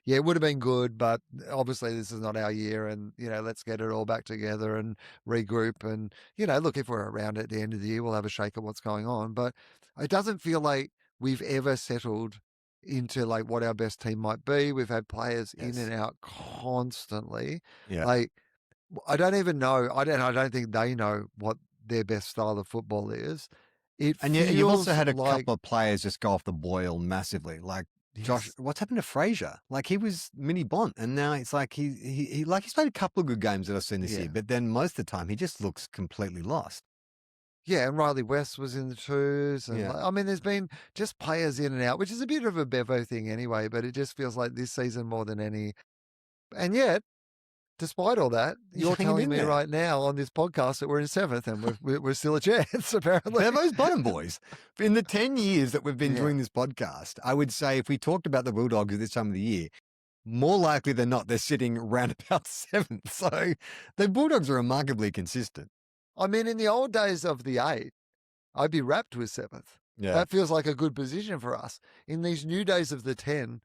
[SPEAKER 2] yeah, it would have been good, but obviously this is not our year. And, let's get it all back together and regroup. And, look, if we're around at the end of the year, we'll have a shake at what's going on. But it doesn't feel like we've ever settled into like what our best team might be. We've had players in and out constantly.
[SPEAKER 3] Yeah.
[SPEAKER 2] Like, I don't even know. I don't think they know what their best style of football is.
[SPEAKER 3] And you've also
[SPEAKER 2] feels
[SPEAKER 3] had a
[SPEAKER 2] like,
[SPEAKER 3] couple of players just go off the boil massively. Like Josh,
[SPEAKER 2] Yes.
[SPEAKER 3] what's happened to Fraser? Like he was mini Bont, and now it's like he's played a couple of good games that I've seen this year, but then most of the time he just looks completely lost.
[SPEAKER 2] Yeah, and Riley West was in the twos. And
[SPEAKER 3] Yeah.
[SPEAKER 2] I mean, there's been just players in and out, which is a bit of a Bevo thing anyway, but it just feels like this season more than any. And yet, despite all that,
[SPEAKER 3] He's
[SPEAKER 2] you're
[SPEAKER 3] hanging
[SPEAKER 2] telling
[SPEAKER 3] in
[SPEAKER 2] me
[SPEAKER 3] there.
[SPEAKER 2] right now on this podcast that we're in 7th and we're still a chance, apparently.
[SPEAKER 3] They're those bottom boys. In the 10 years that we've been
[SPEAKER 2] Yeah.
[SPEAKER 3] doing this podcast, I would say if we talked about the Bulldogs at this time of the year, more likely than not, they're sitting round about 7th. So the Bulldogs are remarkably consistent.
[SPEAKER 2] I mean, in the old days of the 8, I'd be wrapped with 7th.
[SPEAKER 3] Yeah.
[SPEAKER 2] That feels like a good position for us. In these new days of the 10,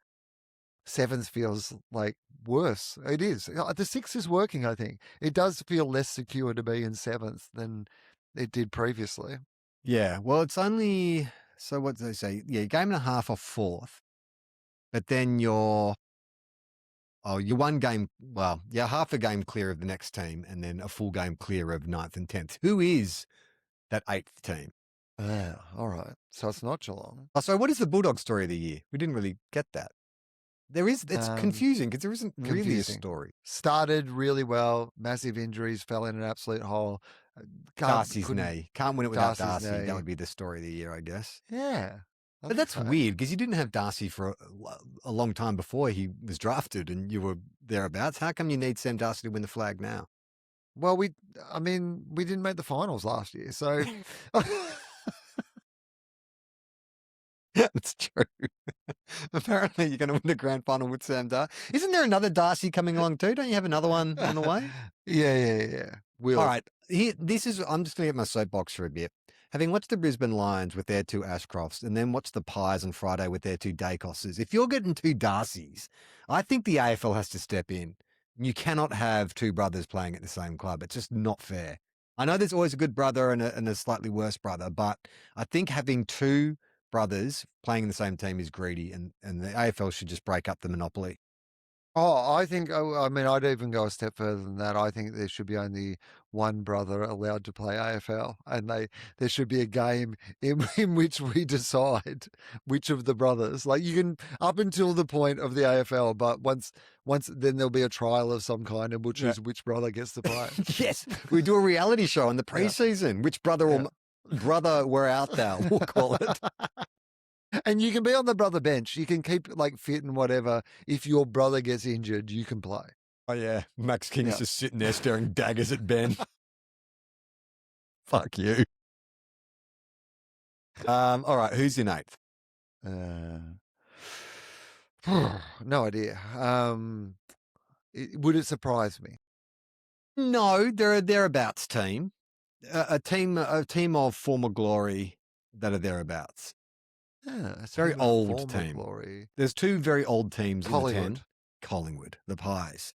[SPEAKER 2] 7th feels like worse. It is. The 6 is working, I think. It does feel less secure to be in 7th than it did previously.
[SPEAKER 3] Yeah. Well, it's only, so what do they say? Yeah, game and a half off 4th, but then you're one game, well, yeah, half a game clear of the next team and then a full game clear of 9th and 10th. Who is that 8th team?
[SPEAKER 2] All right. So it's not Geelong.
[SPEAKER 3] Oh, so what is the Bulldog story of the year? We didn't really get that. It's confusing because there isn't really a
[SPEAKER 2] confusing.
[SPEAKER 3] story.
[SPEAKER 2] Started really well, massive injuries, fell in an absolute hole.
[SPEAKER 3] Darcy's knee. Can't win it without
[SPEAKER 2] Darcy's
[SPEAKER 3] Darcy.
[SPEAKER 2] knee.
[SPEAKER 3] That would be the story of the year, I guess.
[SPEAKER 2] Yeah. I
[SPEAKER 3] But
[SPEAKER 2] think
[SPEAKER 3] that's
[SPEAKER 2] so.
[SPEAKER 3] weird because you didn't have Darcy for a long time before he was drafted and you were thereabouts. How come you need Sam Darcy to win the flag now?
[SPEAKER 2] Well, we didn't make the finals last year, so
[SPEAKER 3] That's true. Apparently, you're going to win the grand final with Sam Darcy. Isn't there another Darcy coming along too? Don't you have another one on the way?
[SPEAKER 2] yeah.
[SPEAKER 3] All right. I'm just going to get my soapbox for a bit. Having watched the Brisbane Lions with their 2 Ashcrofts and then watched the Pies on Friday with their 2 Dacosses, if you're getting 2 Darcys, I think the AFL has to step in. You cannot have 2 brothers playing at the same club. It's just not fair. I know there's always a good brother and a slightly worse brother, but I think having 2 brothers playing in the same team is greedy and the AFL should just break up the monopoly.
[SPEAKER 2] I think, I'd even go a step further than that. I think there should be only one brother allowed to play AFL, and there should be a game in which we decide which of the brothers. Like you can up until the point of the AFL, but once then there'll be a trial of some kind, and we'll choose which brother gets to play.
[SPEAKER 3] Yes, we do a reality show in the preseason. Which brother or brother were out there? We'll call it.
[SPEAKER 2] And you can be on the brother bench. You can keep like fit and whatever. If your brother gets injured, you can play.
[SPEAKER 3] Oh yeah, Max King's just sitting there staring daggers at Ben. Fuck you. All right, who's in eighth?
[SPEAKER 2] No idea. Would it surprise me?
[SPEAKER 3] No, they're a thereabouts team. A team of former glory that are thereabouts.
[SPEAKER 2] It's
[SPEAKER 3] very old team.
[SPEAKER 2] Glory.
[SPEAKER 3] There's two very old teams in the 10. Collingwood, the Pies,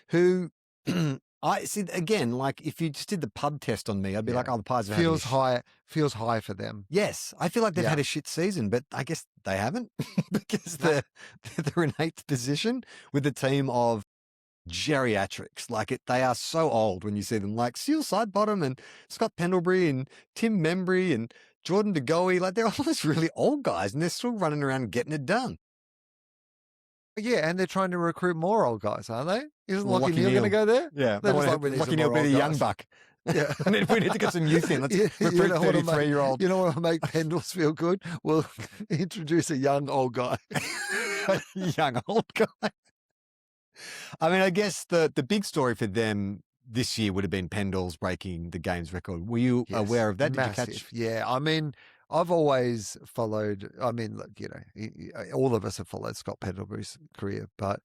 [SPEAKER 3] who I see again. Like if you just did the pub test on me, I'd be like, "Oh, the Pies are
[SPEAKER 2] feels high for them."
[SPEAKER 3] Yes, I feel like they've had a shit season, but I guess they haven't because they're in 8th position with a team of geriatrics. Like they are so old when you see them, like Seal Sidebottom and Scott Pendlebury and Tim Membry and Jordan DeGoey. Like they're all these really old guys, and they're still running around getting it done.
[SPEAKER 2] Yeah, and they're trying to recruit more old guys, aren't they? Isn't Lockie Neal going to go there?
[SPEAKER 3] Yeah,
[SPEAKER 2] Lockie
[SPEAKER 3] Neal be the young buck. Yeah, we need to get some youth in. Let's recruit 33-year-old.
[SPEAKER 2] You know what will make Pendles feel good? We'll introduce a young old guy.
[SPEAKER 3] Young old guy. I mean, I guess the big story for them this year would have been Pendles breaking the game's record. Were you aware of that?
[SPEAKER 2] Massive.
[SPEAKER 3] Did you catch?
[SPEAKER 2] Yeah, I mean, I've always followed. I mean, look, you know, all of us have followed Scott Pendlebury's career, but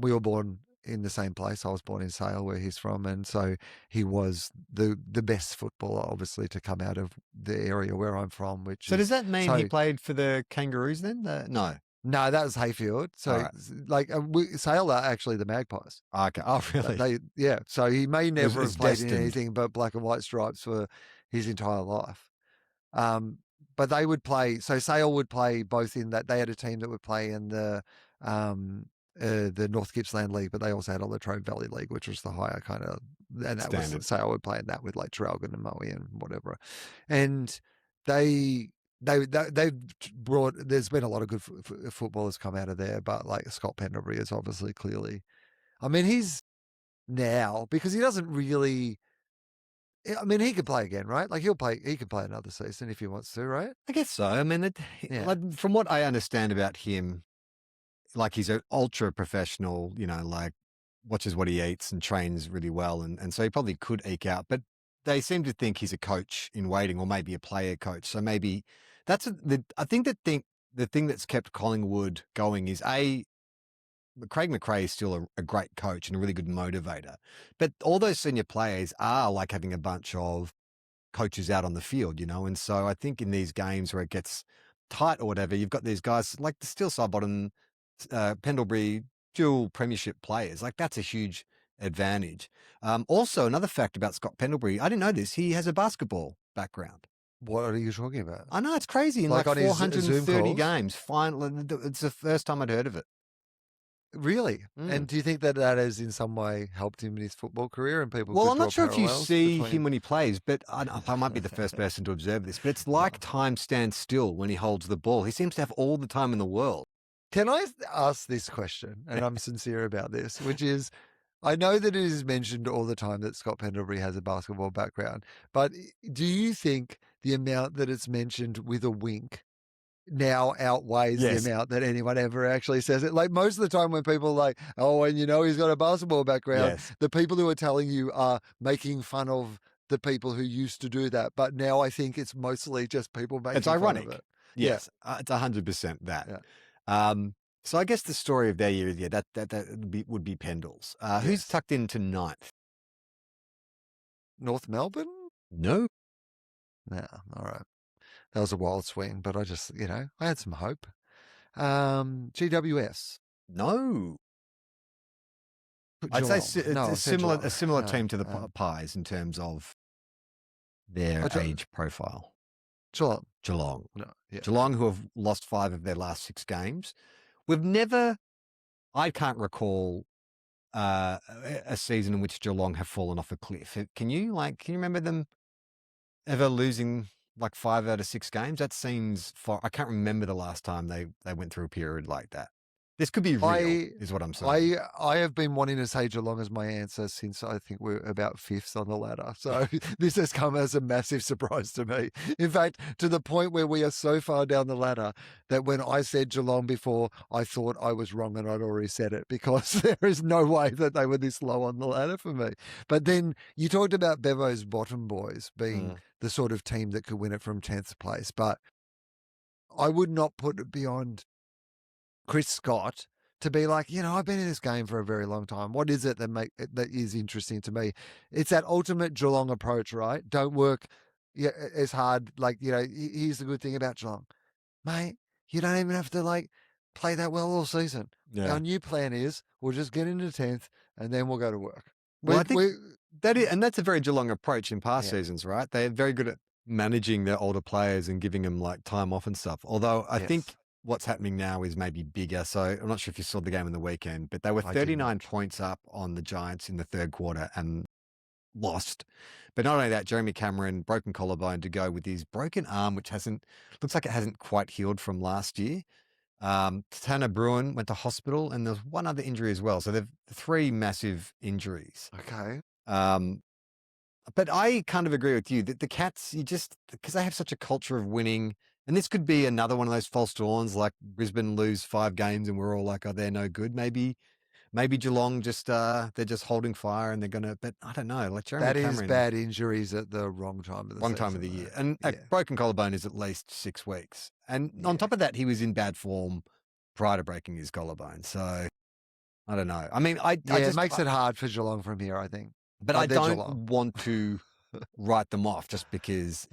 [SPEAKER 2] we were born in the same place. I was born in Sale, where he's from, and so he was the best footballer, obviously, to come out of the area where I'm from.
[SPEAKER 3] Does that mean he played for the Kangaroos then?
[SPEAKER 2] No, that was Hayfield. So, like, Sale are actually the Magpies.
[SPEAKER 3] Okay. Oh, really?
[SPEAKER 2] So he may never have played
[SPEAKER 3] destined.
[SPEAKER 2] in anything but black and white stripes for his entire life. But they would play. So Sale would play both in that. They had a team that would play in the North Gippsland League, but they also had a Latrobe Valley League, which was the higher kind of. And that
[SPEAKER 3] standard.
[SPEAKER 2] was Sale would play in that with like Traralgon and Moe and whatever. And they've brought. There's been a lot of good footballers come out of there, but like Scott Pendlebury is obviously clearly. I mean, he's now because he doesn't really. I mean, he could play again, right? Like he can play another season if he wants to, right?
[SPEAKER 3] I guess so. I mean, like, from what I understand about him, like he's an ultra professional. You know, like watches what he eats and trains really well, and so he probably could eke out. But they seem to think he's a coach in waiting, or maybe a player coach. So maybe. I think the thing that's kept Collingwood going is Craig McRae is still a great coach and a really good motivator, but all those senior players are like having a bunch of coaches out on the field, you know. And so I think in these games where it gets tight or whatever, you've got these guys like the Steel Sidebottom, Pendlebury, dual premiership players. Like that's a huge advantage. Also, another fact about Scott Pendlebury, I didn't know this. He has a basketball background.
[SPEAKER 2] What are you talking about?
[SPEAKER 3] I know, it's crazy. In like
[SPEAKER 2] on his Zoom
[SPEAKER 3] 430
[SPEAKER 2] calls?
[SPEAKER 3] games. Finally, it's the first time I'd heard of it.
[SPEAKER 2] Really? And do you think that has in some way helped him in his football career? And people.
[SPEAKER 3] Well, I'm not
[SPEAKER 2] draw
[SPEAKER 3] sure if you
[SPEAKER 2] parallels
[SPEAKER 3] see
[SPEAKER 2] between-
[SPEAKER 3] him when he plays, but I might be the first person to observe this. But it's like time stands still when he holds the ball. He seems to have all the time in the world.
[SPEAKER 2] Can I ask this question? And I'm sincere about this, which is, I know that it is mentioned all the time that Scott Pendlebury has a basketball background, but do you think the amount that it's mentioned with a wink now outweighs
[SPEAKER 3] Yes.
[SPEAKER 2] the amount that anyone ever actually says it? Like most of the time when people are like, oh, and you know he's got a basketball background,
[SPEAKER 3] Yes.
[SPEAKER 2] the people who are telling you are making fun of the people who used to do that. But now I think it's mostly just people making
[SPEAKER 3] It's
[SPEAKER 2] fun
[SPEAKER 3] ironic.
[SPEAKER 2] of it.
[SPEAKER 3] Yes, it's 100% that.
[SPEAKER 2] Yeah.
[SPEAKER 3] So I guess the story of their year, that would be Pendles. Who's
[SPEAKER 2] Yes.
[SPEAKER 3] tucked into 9th?
[SPEAKER 2] North Melbourne?
[SPEAKER 3] No.
[SPEAKER 2] Yeah, all right. That was a wild swing, but I just, I had some hope. GWS.
[SPEAKER 3] No. I'd say
[SPEAKER 2] Geelong.
[SPEAKER 3] it's
[SPEAKER 2] I said
[SPEAKER 3] a similar
[SPEAKER 2] Geelong.
[SPEAKER 3] team to the Pies in terms of their age profile.
[SPEAKER 2] Geelong. No, yeah.
[SPEAKER 3] Geelong, who have lost 5 of their last 6 games. I can't recall a season in which Geelong have fallen off a cliff. Can you remember them ever losing like 5 out of 6 games? That seems far. I can't remember the last time they went through a period like that. This could be real, is what I'm saying.
[SPEAKER 2] I have been wanting to say Geelong as my answer since I think we're about fifth on the ladder. So this has come as a massive surprise to me. In fact, to the point where we are so far down the ladder that when I said Geelong before, I thought I was wrong and I'd already said it because there is no way that they were this low on the ladder for me. But then you talked about Bevo's bottom boys being the sort of team that could win it from 10th place. But I would not put it beyond Chris Scott to be like, I've been in this game for a very long time. What is it that is interesting to me? It's that ultimate Geelong approach, right? Don't work as hard. Like, here's the good thing about Geelong, mate. You don't even have to play that well all season.
[SPEAKER 3] Yeah.
[SPEAKER 2] Our new plan is we'll just get into 10th and then we'll go to work.
[SPEAKER 3] Well, I think that's a very Geelong approach in past seasons, right? They're very good at managing their older players and giving them time off and stuff. Although I think what's happening now is maybe bigger. So I'm not sure if you saw the game in the weekend, but they were 39 points up on the Giants in the third quarter and lost. But not only that, Jeremy Cameron, broken collarbone to go with his broken arm, which looks like it hasn't quite healed from last year. Tanner Bruin went to hospital and there's one other injury as well. So they've 3 massive injuries.
[SPEAKER 2] Okay.
[SPEAKER 3] But I kind of agree with you that the Cats, because they have such a culture of winning, and this could be another one of those false dawns, like Brisbane lose 5 games and we're all like, oh, they're no good. Maybe Geelong they're just holding fire and they're going to, but I don't know. Like Jeremy Cameron.
[SPEAKER 2] That is bad injuries at the wrong time of the season.
[SPEAKER 3] Wrong time of the year. And a broken collarbone is at least 6 weeks. And on top of that, he was in bad form prior to breaking his collarbone. So I don't know. I mean,
[SPEAKER 2] it makes it hard for Geelong from here, I think.
[SPEAKER 3] But I don't want to write them off just because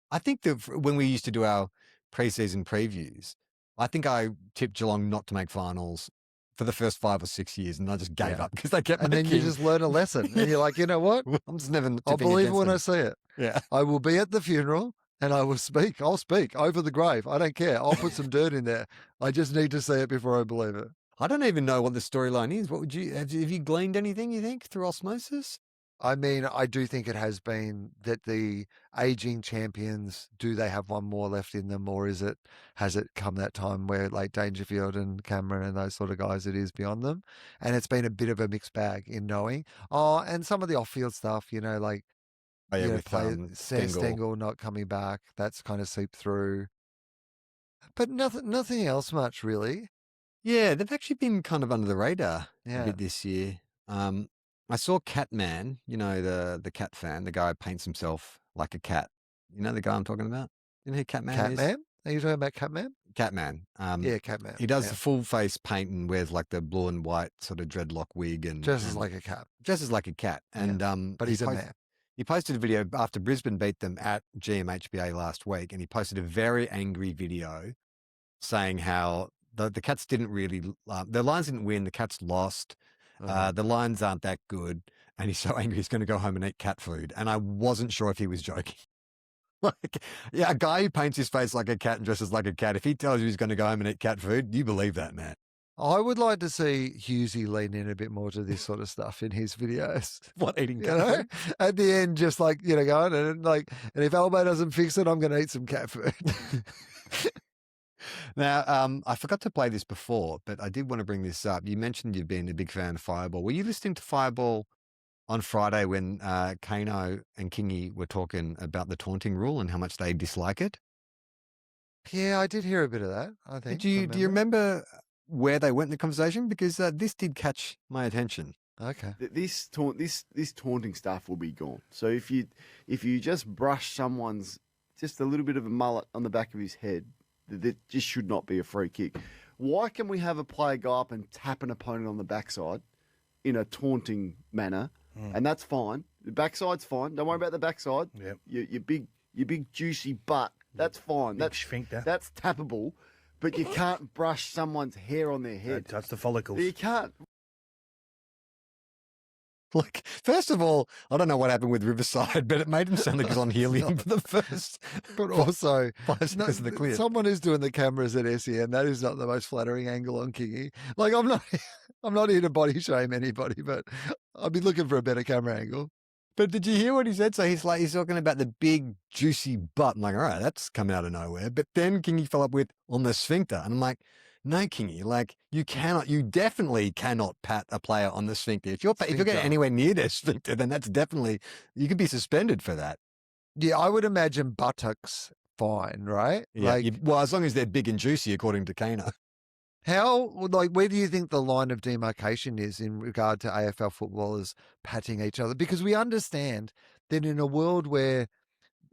[SPEAKER 3] I think that when we used to do our preseason previews, I think I tipped Geelong not to make finals for the first 5 or 6 years, and I just gave up because they kept making...
[SPEAKER 2] And then you just learn a lesson, and you're like, you know what?
[SPEAKER 3] I'm just never
[SPEAKER 2] I'll believe it when I see it.
[SPEAKER 3] Yeah.
[SPEAKER 2] I will be at the funeral, and I will speak. I'll speak over the grave. I don't care. I'll put some dirt in there. I just need to see it before I believe it.
[SPEAKER 3] I don't even know what the storyline is. What would have you gleaned anything, you think, through osmosis?
[SPEAKER 2] I mean, I do think it has been that the aging champions, do they have one more left in them, or has it come that time where like Dangerfield and Cameron and those sort of guys, it is beyond them? And it's been a bit of a mixed bag in knowing. And some of the off-field stuff, Stengel not coming back, that's kind of seeped through. But nothing else much, really.
[SPEAKER 3] Yeah, they've actually been kind of under the radar a bit this year. I saw Catman, the cat fan, the guy who paints himself like a cat. You know the guy I'm talking about? You know who Catman is?
[SPEAKER 2] Catman? Are you talking about Catman?
[SPEAKER 3] Catman.
[SPEAKER 2] Catman.
[SPEAKER 3] He does the full face paint and wears like the blue and white sort of dreadlock wig and
[SPEAKER 2] dresses like a cat.
[SPEAKER 3] Dresses like a cat. And
[SPEAKER 2] but he's a man.
[SPEAKER 3] He posted a video after Brisbane beat them at GMHBA last week, and he posted a very angry video saying how the Cats didn't really, the Lions didn't win, the Cats lost. The Lions aren't that good, and he's so angry he's going to go home and eat cat food. And I wasn't sure if he was joking. A guy who paints his face like a cat and dresses like a cat, if he tells you he's going to go home and eat cat food, you believe that, man.
[SPEAKER 2] I would like to see Hughesy lean in a bit more to this sort of stuff in his videos.
[SPEAKER 3] What, eating cat food?
[SPEAKER 2] At the end, just going and if Elbow doesn't fix it, I'm going to eat some cat food.
[SPEAKER 3] Now, I forgot to play this before, but I did want to bring this up. You mentioned you've been a big fan of Fireball. Were you listening to Fireball on Friday when Kano and Kingy were talking about the taunting rule and how much they dislike it?
[SPEAKER 2] Yeah, I did hear a bit of that, I think.
[SPEAKER 3] Do you remember where they went in the conversation? Because this did catch my attention.
[SPEAKER 2] Okay.
[SPEAKER 4] This taunting stuff will be gone. So if you just brush someone's just a little bit of a mullet on the back of his head, that just should not be a free kick. Why can we have a player go up and tap an opponent on the backside in a taunting manner, and that's fine? The backside's fine. Don't worry about the backside.
[SPEAKER 1] Yep.
[SPEAKER 4] Your big juicy butt. That's fine.
[SPEAKER 1] Big sphincter.
[SPEAKER 4] That's tappable, but you can't brush someone's hair on their head.
[SPEAKER 1] Don't touch the follicles.
[SPEAKER 4] You can't.
[SPEAKER 3] Like, first of all, I don't know what happened with Riverside, but it made him sound like he was on helium for the first.
[SPEAKER 2] But also,
[SPEAKER 3] 5 seconds of the clip.
[SPEAKER 2] someone who's doing the cameras at SEN, that is not the most flattering angle on Kingy. Like, I'm not, I'm not here to body shame anybody, but I'd be looking for a better camera angle.
[SPEAKER 3] But did you hear what he said? So he's talking about the big juicy butt. I'm like, all right, that's coming out of nowhere. But then Kingy fell up with on the sphincter, and I'm like, no, Kingy, like you definitely cannot pat a player on the sphincter. If you're getting anywhere near their sphincter, then that's definitely, you could be suspended for that.
[SPEAKER 2] Yeah, I would imagine buttocks fine, right?
[SPEAKER 3] Yeah, well, as long as they're big and juicy, according to Kano.
[SPEAKER 2] Where do you think the line of demarcation is in regard to AFL footballers patting each other? Because we understand that in a world where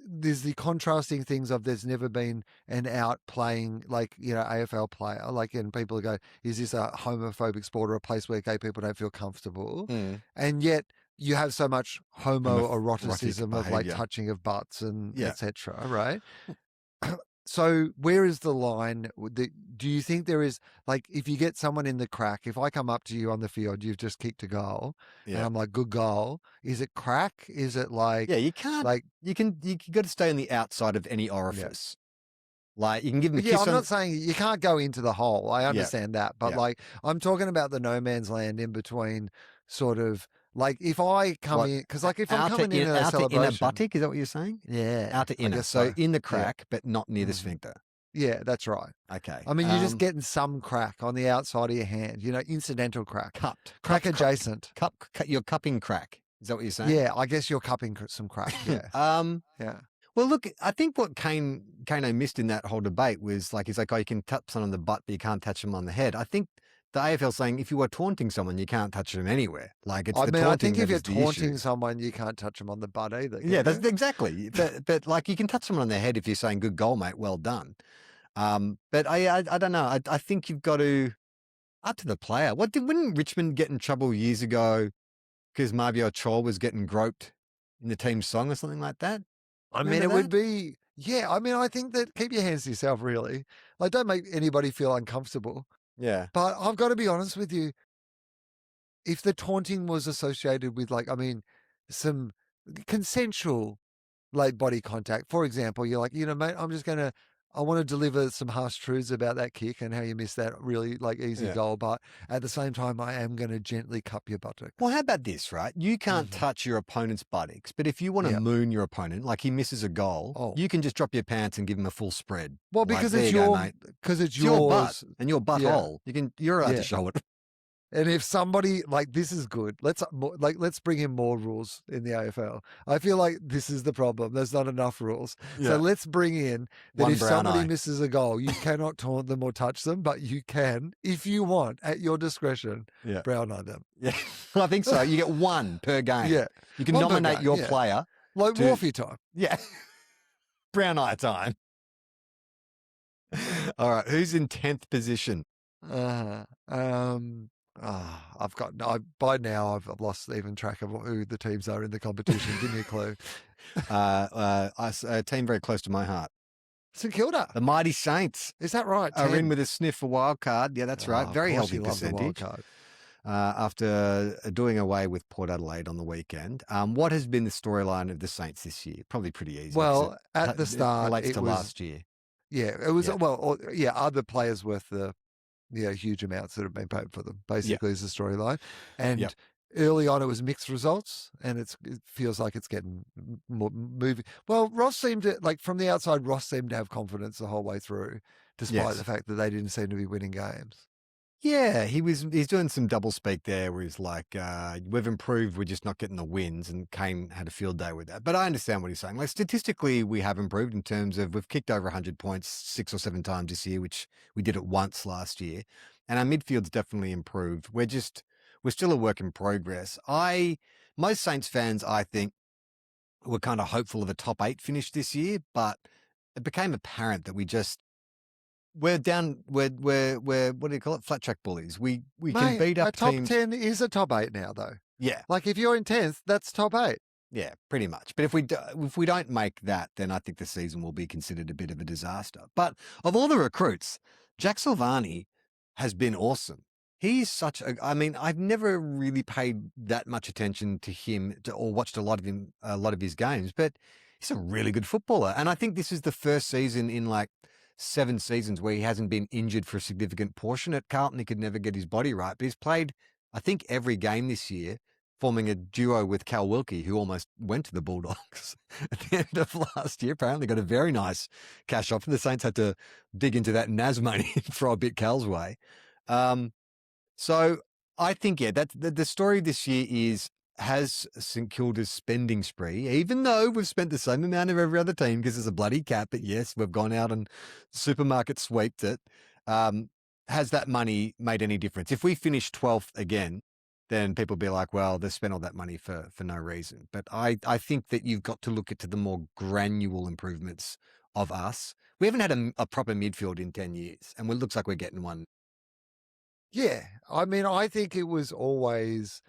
[SPEAKER 2] there's the contrasting things of there's never been an outplaying, AFL player, and people go, is this a homophobic sport or a place where gay people don't feel comfortable? And yet you have so much homoeroticism of
[SPEAKER 3] behavior.
[SPEAKER 2] Touching of butts and etc. Right? So where is the line? Do you think there is, if you get someone in the crack, if I come up to you on the field, you've just kicked a goal, and I'm like, good goal. Is it crack? Is it
[SPEAKER 3] you can't, you got to stay on the outside of any orifice. Like you can give them a kiss.
[SPEAKER 2] I'm not saying you can't go into the hole. I understand that. But I'm talking about the no man's land in between sort of, if I come in, because if I'm coming in a celebration.
[SPEAKER 3] Outer inner buttock, is that what you're saying?
[SPEAKER 2] Yeah.
[SPEAKER 3] Outer inner. So in the crack, but not near the sphincter.
[SPEAKER 2] Yeah, that's right.
[SPEAKER 3] Okay.
[SPEAKER 2] I mean, you're just getting some crack on the outside of your hand, incidental crack. Crack adjacent.
[SPEAKER 3] You're cupping crack. Is that what you're saying?
[SPEAKER 2] Yeah, I guess you're cupping some crack. Yeah.
[SPEAKER 3] Yeah. Well, look, I think what Kano missed in that whole debate was he's like, oh, you can tap someone on the butt, but you can't touch them on the head. I think the AFL saying if you are taunting someone, you can't touch them anywhere. I
[SPEAKER 2] think if you're taunting someone, you can't touch them on the butt either.
[SPEAKER 3] Yeah, that's exactly. But you can touch someone on the head if you're saying good goal, mate, well done. But I don't know. I think you've got to up to the player. Wouldn't Richmond get in trouble years ago because Marvio Chol was getting groped in the team song or something like that?
[SPEAKER 2] Would be. Yeah, I think that keep your hands to yourself, really. Don't make anybody feel uncomfortable.
[SPEAKER 3] Yeah.
[SPEAKER 2] But I've got to be honest with you. If the taunting was associated with some consensual body contact, for example, you're like, mate, I want to deliver some harsh truths about that kick and how you missed that really easy goal. But at the same time, I am going to gently cup your buttock.
[SPEAKER 3] Well, how about this, right? You can't touch your opponent's buttocks, but if you want to moon your opponent, he misses a goal, you can just drop your pants and give him a full spread.
[SPEAKER 2] Well, because it's
[SPEAKER 3] yours butt and your butthole. You're allowed to show it.
[SPEAKER 2] And if somebody this is good, let's bring in more rules in the AFL. I feel like this is the problem. There's not enough rules. So let's bring in that if somebody misses a goal, you cannot taunt them or touch them, but you can, if you want, at your discretion, brown eye them.
[SPEAKER 3] Yeah, I think so. You get one per game.
[SPEAKER 2] Yeah,
[SPEAKER 3] you can nominate your player.
[SPEAKER 2] Like Morphy time.
[SPEAKER 3] Yeah, brown eye time. All right, who's in 10th position?
[SPEAKER 2] By now I've lost even track of who the teams are in the competition. Give me a clue.
[SPEAKER 3] A team very close to my heart.
[SPEAKER 2] St Kilda.
[SPEAKER 3] The Mighty Saints.
[SPEAKER 2] Is that right?
[SPEAKER 3] Are in with a sniff for wild card. Yeah, that's right. Very healthy percentage. After doing away with Port Adelaide on the weekend. What has been the storyline of the Saints this year? Probably pretty easy.
[SPEAKER 2] Well, at the start,
[SPEAKER 3] it relates to last year.
[SPEAKER 2] Yeah, it was. Yeah. Are the players worth the huge amounts that have been paid for them? Basically, is the storyline. And early on, it was mixed results, and it feels like it's getting more moving. Well, Ross seemed to from the outside. Ross seemed to have confidence the whole way through, despite the fact that they didn't seem to be winning games.
[SPEAKER 3] Yeah, he's doing some double speak there where he's like, we've improved, we're just not getting the wins, and Kane had a field day with that. But I understand what he's saying. Statistically, we have improved in terms of we've kicked over 100 points 6 or 7 times this year, which we did it once last year. And our midfield's definitely improved. We're still a work in progress. Most Saints fans, I think, were kind of hopeful of a top 8 finish this year, but it became apparent that we're down. We're what do you call it? Flat track bullies. We can beat up teams.
[SPEAKER 2] Top 10 is a top 8 now, though.
[SPEAKER 3] Yeah,
[SPEAKER 2] if you're in 10th, that's top 8.
[SPEAKER 3] Yeah, pretty much. But if we don't make that, then I think the season will be considered a bit of a disaster. But of all the recruits, Jack Silvani has been awesome. He's such a. I mean, I've never really paid that much attention to him or watched a lot of his games, but he's a really good footballer. And I think this is the first season in like 7 seasons where he hasn't been injured for a significant portion. At Carlton, he could never get his body right, but he's played, I think, every game this year, forming a duo with Cal Wilkie, who almost went to the Bulldogs at the end of last year. Apparently got a very nice cash offer. The Saints had to dig into that Naz money and throw a bit Cal's way. So I think, yeah, that the story this year has St Kilda's spending spree, even though we've spent the same amount of every other team because there's a bloody cap, but yes, we've gone out and supermarket sweeped it. Has that money made any difference? If we finish 12th again, then people will be like, well, they've spent all that money for no reason. But I think that you've got to look at the more granular improvements of us. We haven't had a proper midfield in 10 years, and it looks like we're getting one.
[SPEAKER 2] Yeah, I mean, I think it was always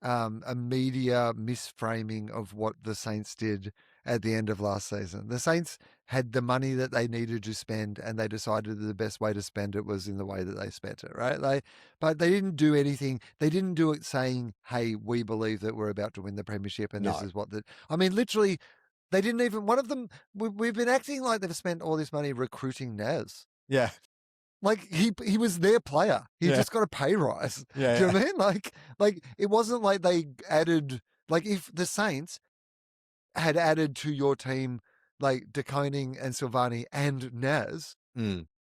[SPEAKER 2] a media misframing of what the Saints did at the end of last season. The Saints had the money that they needed to spend, and they decided that the best way to spend it was in the way that they spent it, right? But they didn't do anything. They didn't do it saying, hey, we believe that we're about to win the premiership, and this is what the... I mean, literally, they didn't even... One of them... We've been acting like they've spent all this money recruiting Naz.
[SPEAKER 3] Yeah.
[SPEAKER 2] Like he was their player. He just got a pay rise.
[SPEAKER 3] Yeah,
[SPEAKER 2] Do you know what I mean? Like it wasn't like they added, like if the Saints had added to your team like De Koning and Silvani and Naz,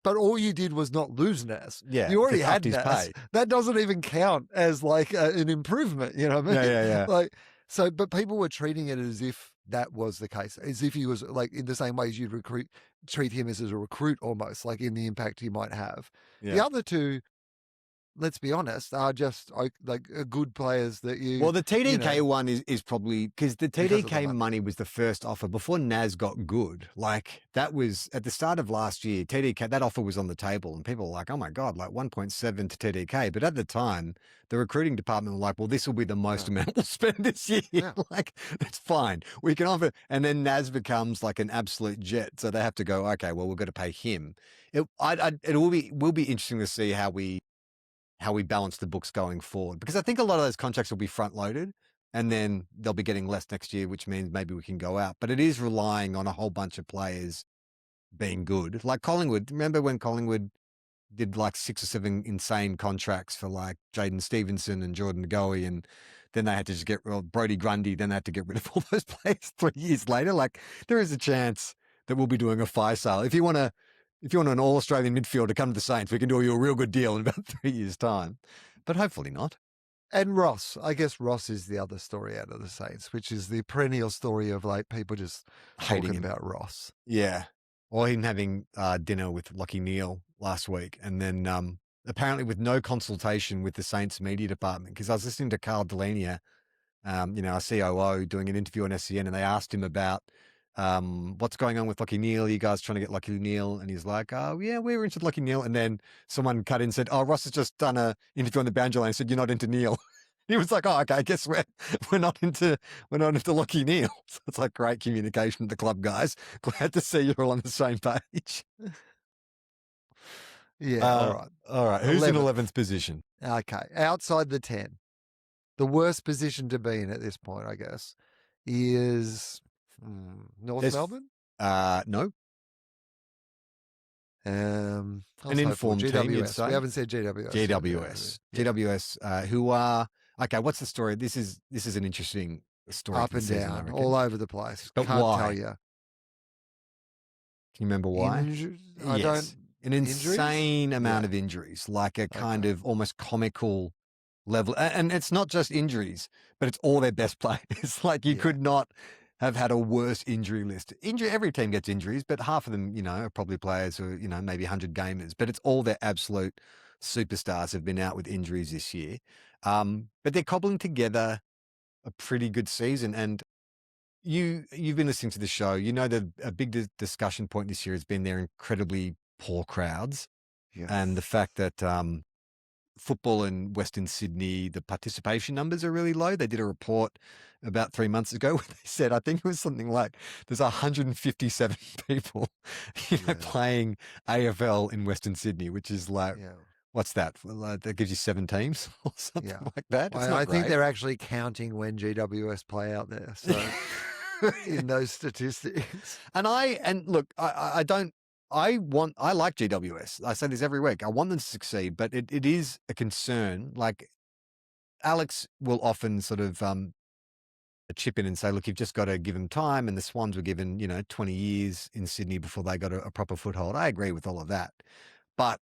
[SPEAKER 2] but all you did was not lose Naz.
[SPEAKER 3] Yeah,
[SPEAKER 2] you already had
[SPEAKER 3] his
[SPEAKER 2] Naz.
[SPEAKER 3] pay.
[SPEAKER 2] That doesn't even count as like an improvement. You know what I mean?
[SPEAKER 3] Yeah.
[SPEAKER 2] Like so, but people were treating it as if that was the case, as if he was like in the same way as you'd treat him as a recruit almost, like in the impact he might have.
[SPEAKER 3] Yeah.
[SPEAKER 2] The other two, let's be honest, are just like good players that you...
[SPEAKER 3] Well, the TDK one is probably because the TDK
[SPEAKER 2] money.
[SPEAKER 3] money was the first offer before Naz got good. Like that was at the start of last year, TDK, that offer was on the table and people were like, oh my God, like 1.7 to TDK. But at the time, the recruiting department were like, well, this will be the most amount we'll spend this year.
[SPEAKER 2] Yeah.
[SPEAKER 3] Like, that's fine. We can offer. And then Naz becomes like an absolute jet. So they have to go, okay, well, we've got to pay him. It will be interesting to see how we balance the books going forward. Because I think a lot of those contracts will be front loaded and then they'll be getting less next year, which means maybe we can go out. But it is relying on a whole bunch of players being good. Like Collingwood, remember when Collingwood did like 6 or 7 insane contracts for like Jaden Stevenson and Jordan Goey, and then they had to just get Brodie Grundy, then they had to get rid of all those players 3 years later. Like there is a chance that we'll be doing a fire sale. If you want an all-Australian midfielder to come to the Saints, we can do you a real good deal in about 3 years' time. But hopefully not.
[SPEAKER 2] And Ross, I guess Ross is the other story out of the Saints, which is the perennial story of like people just
[SPEAKER 3] Hating
[SPEAKER 2] talking
[SPEAKER 3] him
[SPEAKER 2] about Ross.
[SPEAKER 3] Yeah. Or him having dinner with Lachie Neale last week. And then apparently with no consultation with the Saints media department, because I was listening to Carl Delaney, our COO, doing an interview on SEN, and they asked him about what's going on with Lachie Neale? Are you guys trying to get Lachie Neale? And he's like, oh, yeah, we're into Lachie Neale. And then someone cut in and said, oh, Ross has just done an interview on the boundary line and said, you're not into Neale. He was like, oh, okay, I guess we're not into Lachie Neale. So it's like great communication at the club, guys. Glad to see you're all on the same page.
[SPEAKER 2] Yeah, all right.
[SPEAKER 3] All right. Who's in
[SPEAKER 2] 11th?
[SPEAKER 3] 11th position?
[SPEAKER 2] Okay, outside the 10. The worst position to be in at this point, I guess, is North Melbourne?
[SPEAKER 3] No.
[SPEAKER 2] An
[SPEAKER 3] informed team, you'd say?
[SPEAKER 2] We haven't said GWS.
[SPEAKER 3] GWS.
[SPEAKER 2] Yeah.
[SPEAKER 3] GWS, who are... Okay, what's the story? This is an interesting story.
[SPEAKER 2] Up
[SPEAKER 3] for the
[SPEAKER 2] and
[SPEAKER 3] season, I
[SPEAKER 2] down,
[SPEAKER 3] reckon.
[SPEAKER 2] all over the place.
[SPEAKER 3] But
[SPEAKER 2] Can't
[SPEAKER 3] why?
[SPEAKER 2] tell you.
[SPEAKER 3] Can you remember why?
[SPEAKER 2] Yes.
[SPEAKER 3] An insane amount of injuries, like a kind of almost comical level. And it's not just injuries, but it's all their best players. Like you could not have had a worse injury list. Every team gets injuries, but half of them, are probably players who are, maybe 100 gamers, but it's all their absolute superstars have been out with injuries this year. But they're cobbling together a pretty good season. And you've been listening to the show, that a big discussion point this year has been their incredibly poor crowds.
[SPEAKER 2] Yes.
[SPEAKER 3] And the fact that football in Western Sydney, the participation numbers are really low. They did a report about 3 months ago where they said, I think it was something like there's 157 people playing AFL in Western Sydney, which is like What's that? Well, that gives you 7 teams or something like that. It's
[SPEAKER 2] I
[SPEAKER 3] not
[SPEAKER 2] think
[SPEAKER 3] great.
[SPEAKER 2] they're actually counting when GWS play out there. So in those statistics.
[SPEAKER 3] And look, I like GWS. I say this every week. I want them to succeed, but it is a concern. Like Alex will often sort of chip in and say, look, you've just got to give them time. And the Swans were given, 20 years in Sydney before they got a proper foothold. I agree with all of that. But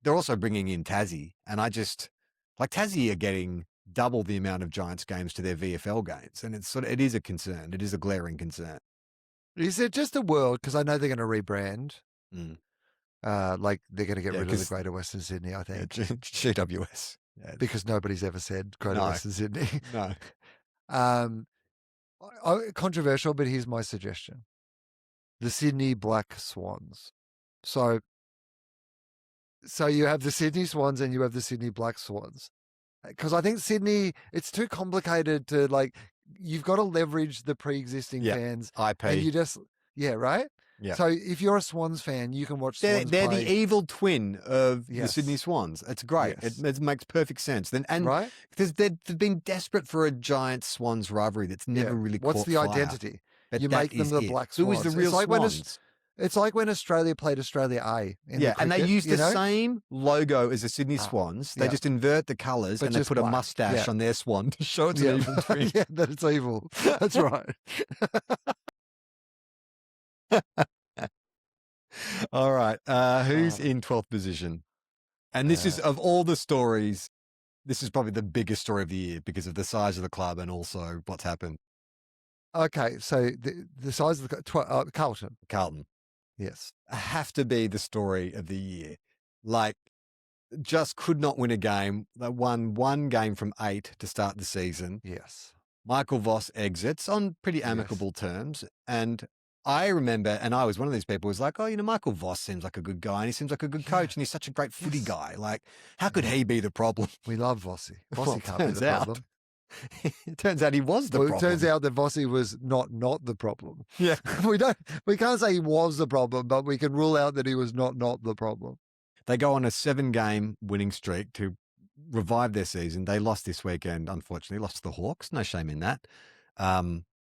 [SPEAKER 3] they're also bringing in Tassie. And Tassie are getting double the amount of Giants games to their VFL games. And it is a concern. It is a glaring concern.
[SPEAKER 2] Is it just a world? Because I know they're going to rebrand.
[SPEAKER 3] Mm.
[SPEAKER 2] Like they're going to get rid of the
[SPEAKER 3] 'cause-
[SPEAKER 2] Greater Western Sydney, I think.
[SPEAKER 3] GWS. Yeah.
[SPEAKER 2] Because nobody's ever said Greater
[SPEAKER 3] No.
[SPEAKER 2] Western Sydney.
[SPEAKER 3] No.
[SPEAKER 2] Controversial, but here's my suggestion. The Sydney Black Swans. So you have the Sydney Swans and you have the Sydney Black Swans. Because I think Sydney, it's too complicated to you've got to leverage the pre-existing fans.
[SPEAKER 3] IP.
[SPEAKER 2] And you just, right?
[SPEAKER 3] Yeah.
[SPEAKER 2] So if you're a Swans fan, you can watch
[SPEAKER 3] They're
[SPEAKER 2] Swans play.
[SPEAKER 3] the evil twin of the
[SPEAKER 2] Yes.
[SPEAKER 3] Sydney Swans. It's great.
[SPEAKER 2] Yes.
[SPEAKER 3] It makes perfect sense.
[SPEAKER 2] Right?
[SPEAKER 3] Because they've been desperate for a giant Swans rivalry that's never really
[SPEAKER 2] What's
[SPEAKER 3] caught
[SPEAKER 2] the
[SPEAKER 3] fire.
[SPEAKER 2] identity?
[SPEAKER 3] But
[SPEAKER 2] You
[SPEAKER 3] that
[SPEAKER 2] make them
[SPEAKER 3] is
[SPEAKER 2] the
[SPEAKER 3] it.
[SPEAKER 2] Black
[SPEAKER 3] Who is
[SPEAKER 2] Swans.
[SPEAKER 3] the real Swans?
[SPEAKER 2] It's like when Australia played Australia A. In the
[SPEAKER 3] And they
[SPEAKER 2] cricket,
[SPEAKER 3] use the same logo as the Sydney
[SPEAKER 2] Ah,
[SPEAKER 3] Swans. They
[SPEAKER 2] yeah.
[SPEAKER 3] just invert the colours
[SPEAKER 2] But
[SPEAKER 3] and they
[SPEAKER 2] just
[SPEAKER 3] put a
[SPEAKER 2] black.
[SPEAKER 3] mustache
[SPEAKER 2] Yeah.
[SPEAKER 3] on their swan to show it's an evil twin.
[SPEAKER 2] Yeah, that it's evil. That's right.
[SPEAKER 3] All right. Who's in 12th position? And this is, of all the stories, this is probably the biggest story of the year because of the size of the club and also what's happened.
[SPEAKER 2] Okay, so the size of the Carlton.
[SPEAKER 3] Carlton.
[SPEAKER 2] Yes.
[SPEAKER 3] Have to be the story of the year. Just could not win a game. They won 1 game from 8 to start the season.
[SPEAKER 2] Yes.
[SPEAKER 3] Michael Voss exits on pretty amicable terms. And I remember, and I was one of these people who was like, Michael Voss seems like a good guy and he seems like a good coach and he's such a great footy guy. Like, how could he be the problem?
[SPEAKER 2] We love Vossi.
[SPEAKER 3] Well,
[SPEAKER 2] Vossi can't be the problem.
[SPEAKER 3] It turns out he was the problem.
[SPEAKER 2] It turns out that Vossi was not the problem.
[SPEAKER 3] Yeah.
[SPEAKER 2] We can't say he was the problem, but we can rule out that he was not the problem.
[SPEAKER 3] They go on a 7-game winning streak to revive their season. They lost this weekend, unfortunately, lost to the Hawks. No shame in that.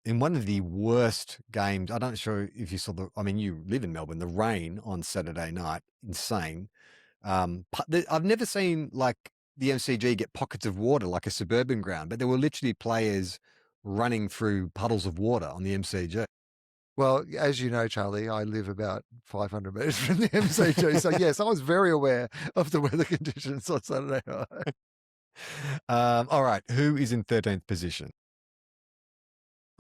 [SPEAKER 3] In one of the worst games, I'm not sure if you saw you live in Melbourne, the rain on Saturday night, insane. I've never seen the MCG get pockets of water like a suburban ground, but there were literally players running through puddles of water on the MCG.
[SPEAKER 2] Well, as you know, Charlie, I live about 500 metres from the MCG. So, yes, I was very aware of the weather conditions on Saturday night.
[SPEAKER 3] All right. Who is in 13th position?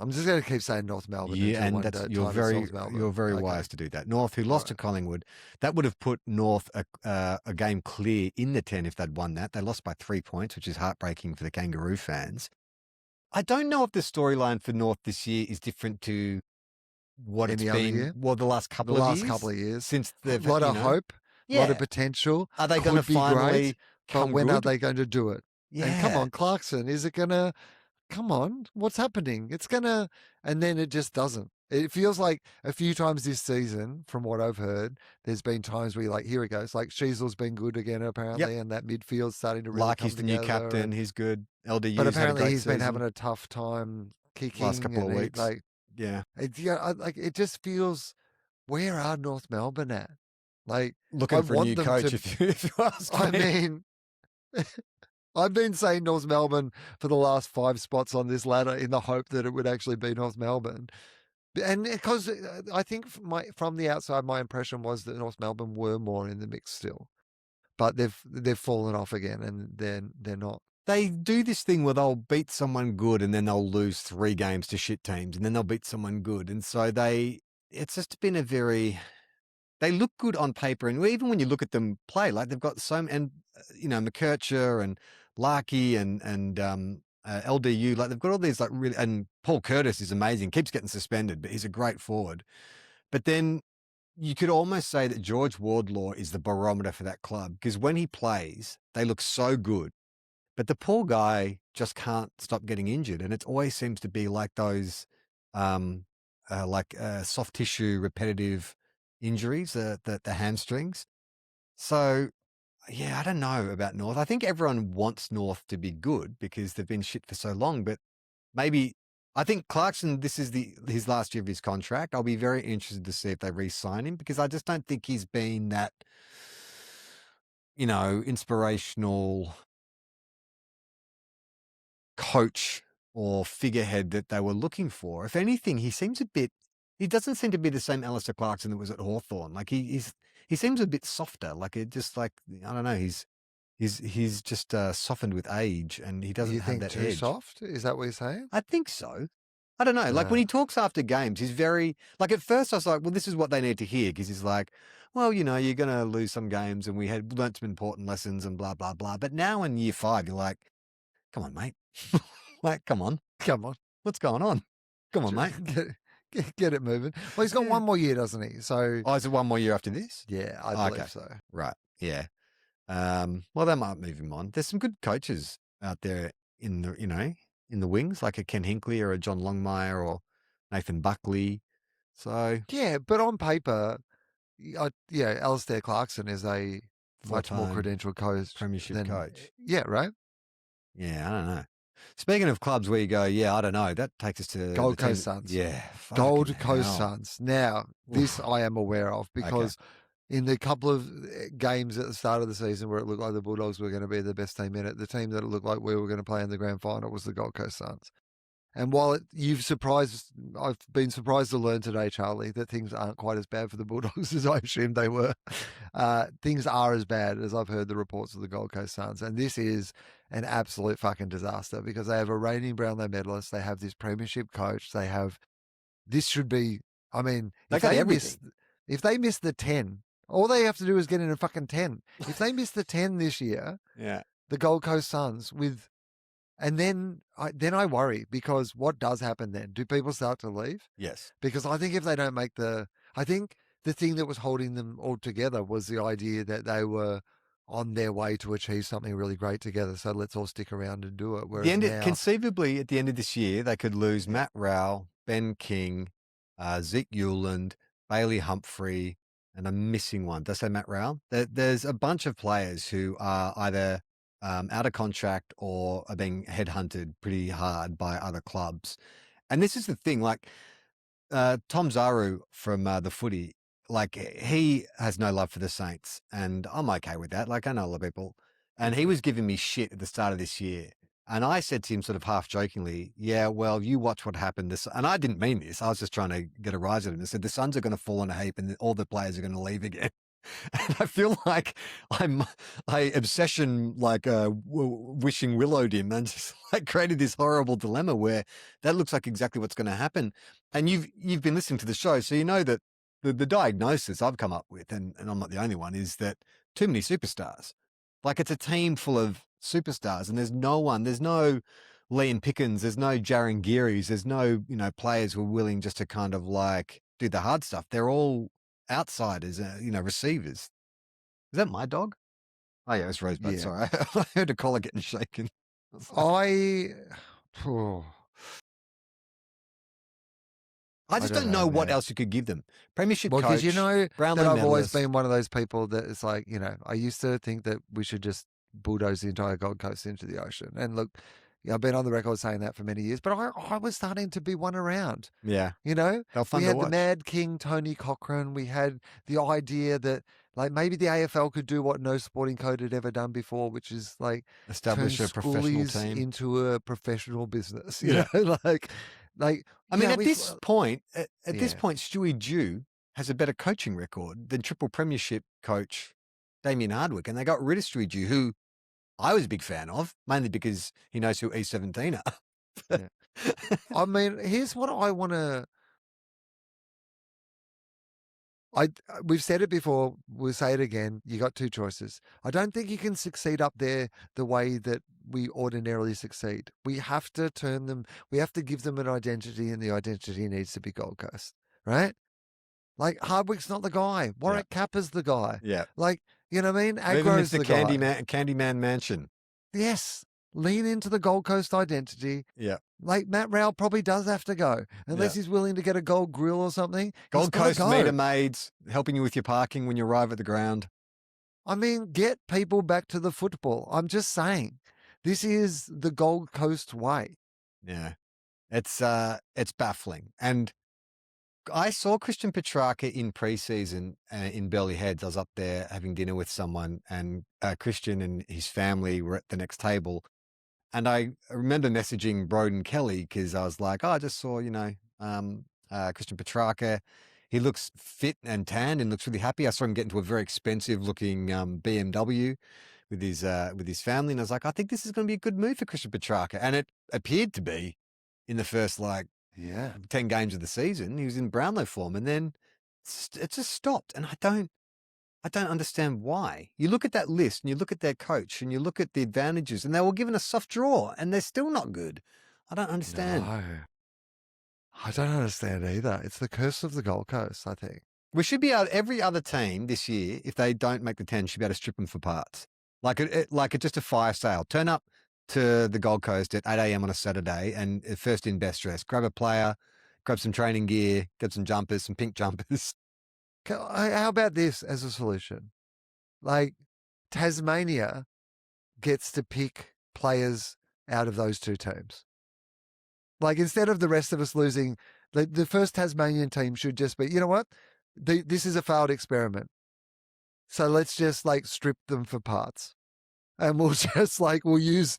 [SPEAKER 2] I'm just going to keep saying North Melbourne.
[SPEAKER 3] Yeah, and you're very
[SPEAKER 2] Okay.
[SPEAKER 3] wise to do that. North, who lost to Collingwood, that would have put North a game clear in the 10 if they'd won that. They lost by 3 points, which is heartbreaking for the Kangaroo fans. I don't know if the storyline for North this year is different to what it's been. Well, the last couple of years
[SPEAKER 2] since
[SPEAKER 3] they've
[SPEAKER 2] a lot of hope, a lot of
[SPEAKER 3] Yeah.
[SPEAKER 2] potential.
[SPEAKER 3] Are they going to
[SPEAKER 2] Could be
[SPEAKER 3] finally
[SPEAKER 2] great, but
[SPEAKER 3] come
[SPEAKER 2] when
[SPEAKER 3] good?
[SPEAKER 2] are they going to do it?
[SPEAKER 3] Yeah.
[SPEAKER 2] And come on, Clarkson, is it going to? Come on, what's happening? It's going to, and then it just doesn't. It feels like a few times this season, from what I've heard, there's been times where you're like, here it goes. Like Sheasel's been good again, apparently, and that midfield's starting to really
[SPEAKER 3] Larky's the new
[SPEAKER 2] together,
[SPEAKER 3] captain. He's good. LDU's
[SPEAKER 2] but
[SPEAKER 3] had a
[SPEAKER 2] apparently
[SPEAKER 3] great
[SPEAKER 2] he's been
[SPEAKER 3] season.
[SPEAKER 2] having a tough time kicking.
[SPEAKER 3] Last couple of
[SPEAKER 2] and
[SPEAKER 3] weeks. Yeah.
[SPEAKER 2] It just feels, where are North Melbourne at? Like,
[SPEAKER 3] Looking
[SPEAKER 2] I
[SPEAKER 3] for a
[SPEAKER 2] want
[SPEAKER 3] new
[SPEAKER 2] them
[SPEAKER 3] coach,
[SPEAKER 2] to-
[SPEAKER 3] if you ask
[SPEAKER 2] I
[SPEAKER 3] me.
[SPEAKER 2] mean, I've been saying North Melbourne for the last 5 spots on this ladder in the hope that it would actually be North Melbourne. And because I think from the outside, my impression was that North Melbourne were more in the mix still, but they've fallen off again, and they're not.
[SPEAKER 3] They do this thing where they'll beat someone good and then they'll lose 3 games to shit teams and then they'll beat someone good. And so it's just been they look good on paper. And even when you look at them play, like they've got McKercher and Larky and LDU, like they've got all these really, and Paul Curtis is amazing, keeps getting suspended, but he's a great forward. But then you could almost say that George Wardlaw is the barometer for that club, because when he plays, they look so good. But the poor guy just can't stop getting injured. And it always seems to be like those soft tissue repetitive injuries, the hamstrings. So Yeah, I don't know about North. I think everyone wants North to be good because they've been shit for so long. But maybe I think Clarkson, this is his last year of his contract. I'll be very interested to see if they re-sign him because I just don't think he's been that, inspirational coach or figurehead that they were looking for. If anything, he doesn't seem to be the same Alistair Clarkson that was at Hawthorn. Like he seems a bit softer. Like I don't know. He's just softened with age, and he doesn't
[SPEAKER 2] You
[SPEAKER 3] have
[SPEAKER 2] think
[SPEAKER 3] that
[SPEAKER 2] too
[SPEAKER 3] edge.
[SPEAKER 2] soft? Is that what you're saying?
[SPEAKER 3] I think so. I don't know. Like when he talks after games, he's very like. At first, I was like, "Well, this is what they need to hear," because he's like, "Well, you're going to lose some games, and we had learnt some important lessons, and blah blah blah." But now in year 5, you're like, "Come on, mate! Like, come on, what's going on? Come on, mate!
[SPEAKER 2] Get it moving." Well, he's got one more year, doesn't he? So,
[SPEAKER 3] Oh, is it one more year after this?
[SPEAKER 2] yeah, I believe so.
[SPEAKER 3] Right. Yeah. Well, they might move him on. There's some good coaches out there in the wings, like a Ken Hinkley or a John Longmire or Nathan Buckley. So
[SPEAKER 2] Yeah, but on paper, Alistair Clarkson is a much more
[SPEAKER 3] Four-time
[SPEAKER 2] credentialed coach,
[SPEAKER 3] premiership coach.
[SPEAKER 2] Yeah, right.
[SPEAKER 3] Yeah, I don't know. Speaking of clubs where you go, yeah, I don't know. That takes us to
[SPEAKER 2] Gold
[SPEAKER 3] the team-
[SPEAKER 2] Coast Suns.
[SPEAKER 3] Yeah,
[SPEAKER 2] Gold
[SPEAKER 3] fucking
[SPEAKER 2] Coast
[SPEAKER 3] hell.
[SPEAKER 2] Suns. Now, this I am aware of because in the couple of games at the start of the season where it looked like the Bulldogs were going to be the best team in it, the team that it looked like we were going to play in the grand final was the Gold Coast Suns. And while I've been surprised to learn today, Charlie, that things aren't quite as bad for the Bulldogs as I assumed they were. Things are as bad as I've heard the reports of the Gold Coast Suns. And this is an absolute fucking disaster because they have a reigning Brownlow medalist. They have this premiership coach. This should be, I mean,
[SPEAKER 3] They got everything.
[SPEAKER 2] if they miss the 10, all they have to do is get in a fucking 10. If they miss the 10 this year,
[SPEAKER 3] Yeah.
[SPEAKER 2] the Gold Coast Suns and then I worry because what does happen then? Do people start to leave?
[SPEAKER 3] Yes.
[SPEAKER 2] Because I think if they don't make I think the thing that was holding them all together was the idea that they were on their way to achieve something really great together. So let's all stick around and do it. Whereas now,
[SPEAKER 3] Conceivably, at the end of this year, they could lose Matt Rowell, Ben King, Zeke Euland, Bailey Humphrey, and I'm missing one. Did I say Matt Rowell? There's a bunch of players who are either out of contract or are being headhunted pretty hard by other clubs. And this is the thing, like Tom Zaru from the footy, like he has no love for the Saints, and I'm okay with that. Like I know a lot of people, and he was giving me shit at the start of this year. And I said to him sort of half jokingly, yeah, well, you watch what happened. And I didn't mean this. I was just trying to get a rise at him. I said, the Suns are going to fall in a heap and all the players are going to leave again. And I feel like I obsession like wishing willowed him and just like created this horrible dilemma where that looks like exactly what's going to happen. And you've been listening to the show, so you know that the diagnosis I've come up with, and I'm not the only one, is that too many superstars. Like it's a team full of superstars, and there's no Liam Pickens, there's no Jaron Gearys, there's no players who are willing just to kind of like do the hard stuff. They're all outsiders, receivers. Is that my dog? Oh yeah, it's Rosebud.
[SPEAKER 2] Yeah.
[SPEAKER 3] Sorry, I heard a collar getting shaken. I just don't know what else you could give them. Premiership coach.
[SPEAKER 2] Because
[SPEAKER 3] Brownlow
[SPEAKER 2] that I've always
[SPEAKER 3] medalist.
[SPEAKER 2] been one of those people that it's like, I used to think that we should just bulldoze the entire Gold Coast into the ocean. And look, I've been on the record saying that for many years, but I was starting to be one around.
[SPEAKER 3] Yeah.
[SPEAKER 2] They're
[SPEAKER 3] fun
[SPEAKER 2] we
[SPEAKER 3] to
[SPEAKER 2] had
[SPEAKER 3] watch.
[SPEAKER 2] the Mad King, Tony Cochrane. We had the idea that like maybe the AFL could do what no sporting code had ever done before, which is like
[SPEAKER 3] Establish
[SPEAKER 2] turn
[SPEAKER 3] a professional
[SPEAKER 2] schoolies
[SPEAKER 3] team
[SPEAKER 2] into a professional business.
[SPEAKER 3] Yeah.
[SPEAKER 2] I
[SPEAKER 3] mean, at this point,
[SPEAKER 2] Yeah.
[SPEAKER 3] Stewie Dew has a better coaching record than triple premiership coach Damien Hardwick, and they got rid of Stewie Dew, who I was a big fan of, mainly because he knows who E17 are.
[SPEAKER 2] I mean, here's what I want to. We've said it before. We'll say it again. You got two choices. I don't think you can succeed up there the way that we ordinarily succeed. We have to turn them. We have to give them an identity, and the identity needs to be Gold Coast, right? Like Hardwick's not the guy. Warwick Kappa's the guy.
[SPEAKER 3] Yeah.
[SPEAKER 2] Like you know what I mean?
[SPEAKER 3] Moving
[SPEAKER 2] Agro's
[SPEAKER 3] into
[SPEAKER 2] the guy.
[SPEAKER 3] Candyman Mansion.
[SPEAKER 2] Yes. Lean into the Gold Coast identity.
[SPEAKER 3] Yeah.
[SPEAKER 2] Like Matt Rowell probably does have to go, unless he's willing to get a gold grill or something.
[SPEAKER 3] Gold Coast meter maids helping you with your parking when you arrive at the ground.
[SPEAKER 2] I mean, get people back to the football. I'm just saying, this is the Gold Coast way.
[SPEAKER 3] Yeah. It's baffling. And I saw Christian Petrarca in pre-season in Burley Heads. I was up there having dinner with someone, and Christian and his family were at the next table. And I remember messaging Broden Kelly because I was like, oh, I just saw, Christian Petrarca. He looks fit and tanned and looks really happy. I saw him get into a very expensive looking BMW with his family. And I was like, I think this is going to be a good move for Christian Petrarca. And it appeared to be in the first, 10 games of the season. He was in Brownlow form, and then it just stopped. And I don't understand why. You look at that list and you look at their coach and you look at the advantages, and they were given a soft draw and they're still not good. I don't understand.
[SPEAKER 2] No, I don't understand either. It's the curse of the Gold Coast, I think.
[SPEAKER 3] We should be able, every other team this year, if they don't make the 10, should be able to strip them for parts. Like just a fire sale. Turn up to the Gold Coast at 8 a.m. on a Saturday and first in best dress. Grab a player, grab some training gear, grab some jumpers, some pink jumpers.
[SPEAKER 2] How about this as a solution? Like, Tasmania gets to pick players out of those two teams. Like, instead of the rest of us losing, the first Tasmanian team should just be, you know what? This is a failed experiment. So let's just strip them for parts. And we'll just we'll use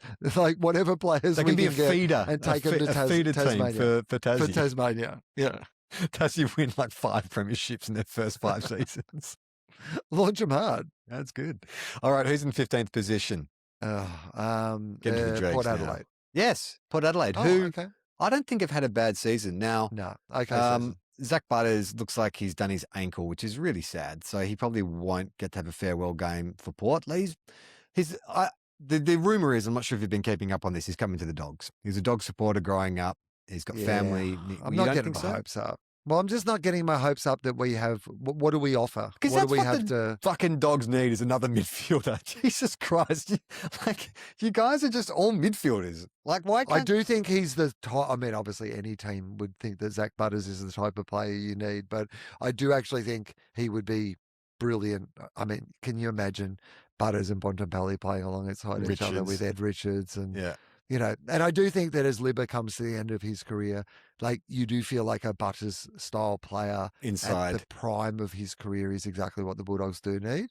[SPEAKER 2] whatever players
[SPEAKER 3] They
[SPEAKER 2] we
[SPEAKER 3] can be a
[SPEAKER 2] get
[SPEAKER 3] feeder
[SPEAKER 2] and take them to
[SPEAKER 3] feeder
[SPEAKER 2] Tasmania.
[SPEAKER 3] team for Tassie.
[SPEAKER 2] For Tasmania. Yeah.
[SPEAKER 3] Tassie win 5 premierships in their first 5 seasons.
[SPEAKER 2] Launch them hard.
[SPEAKER 3] That's good. All right, who's in 15th position?
[SPEAKER 2] Get
[SPEAKER 3] to the dregs
[SPEAKER 2] Port
[SPEAKER 3] now.
[SPEAKER 2] Adelaide.
[SPEAKER 3] Yes, Port Adelaide,
[SPEAKER 2] Oh,
[SPEAKER 3] who
[SPEAKER 2] okay.
[SPEAKER 3] I don't think have had a bad season. Now,
[SPEAKER 2] No. Okay. Season.
[SPEAKER 3] Zach Butters looks like he's done his ankle, which is really sad. So he probably won't get to have a farewell game for Port. The rumor is, I'm not sure if you've been keeping up on this, he's coming to the Dogs. He's a dog supporter growing up. He's got family.
[SPEAKER 2] I'm
[SPEAKER 3] You
[SPEAKER 2] not
[SPEAKER 3] don't
[SPEAKER 2] getting
[SPEAKER 3] think
[SPEAKER 2] my
[SPEAKER 3] so?
[SPEAKER 2] hopes up. Well, I'm just not getting my hopes up that we have. What do we offer?
[SPEAKER 3] Because
[SPEAKER 2] What
[SPEAKER 3] that's
[SPEAKER 2] do we
[SPEAKER 3] what
[SPEAKER 2] have
[SPEAKER 3] the
[SPEAKER 2] to?
[SPEAKER 3] fucking Dogs need is another midfielder. Jesus Christ. You guys are just all midfielders. Why
[SPEAKER 2] I
[SPEAKER 3] can't...
[SPEAKER 2] do think he's the type. I mean, obviously, any team would think that Zach Butters is the type of player you need, but I do actually think he would be brilliant. I mean, can you imagine Butters and Bontempelli playing alongside each other with Ed Richards and
[SPEAKER 3] Yeah.
[SPEAKER 2] and I do think that as Libba comes to the end of his career, you do feel like a Butters style player
[SPEAKER 3] Inside.
[SPEAKER 2] at the prime of his career is exactly what the Bulldogs do need.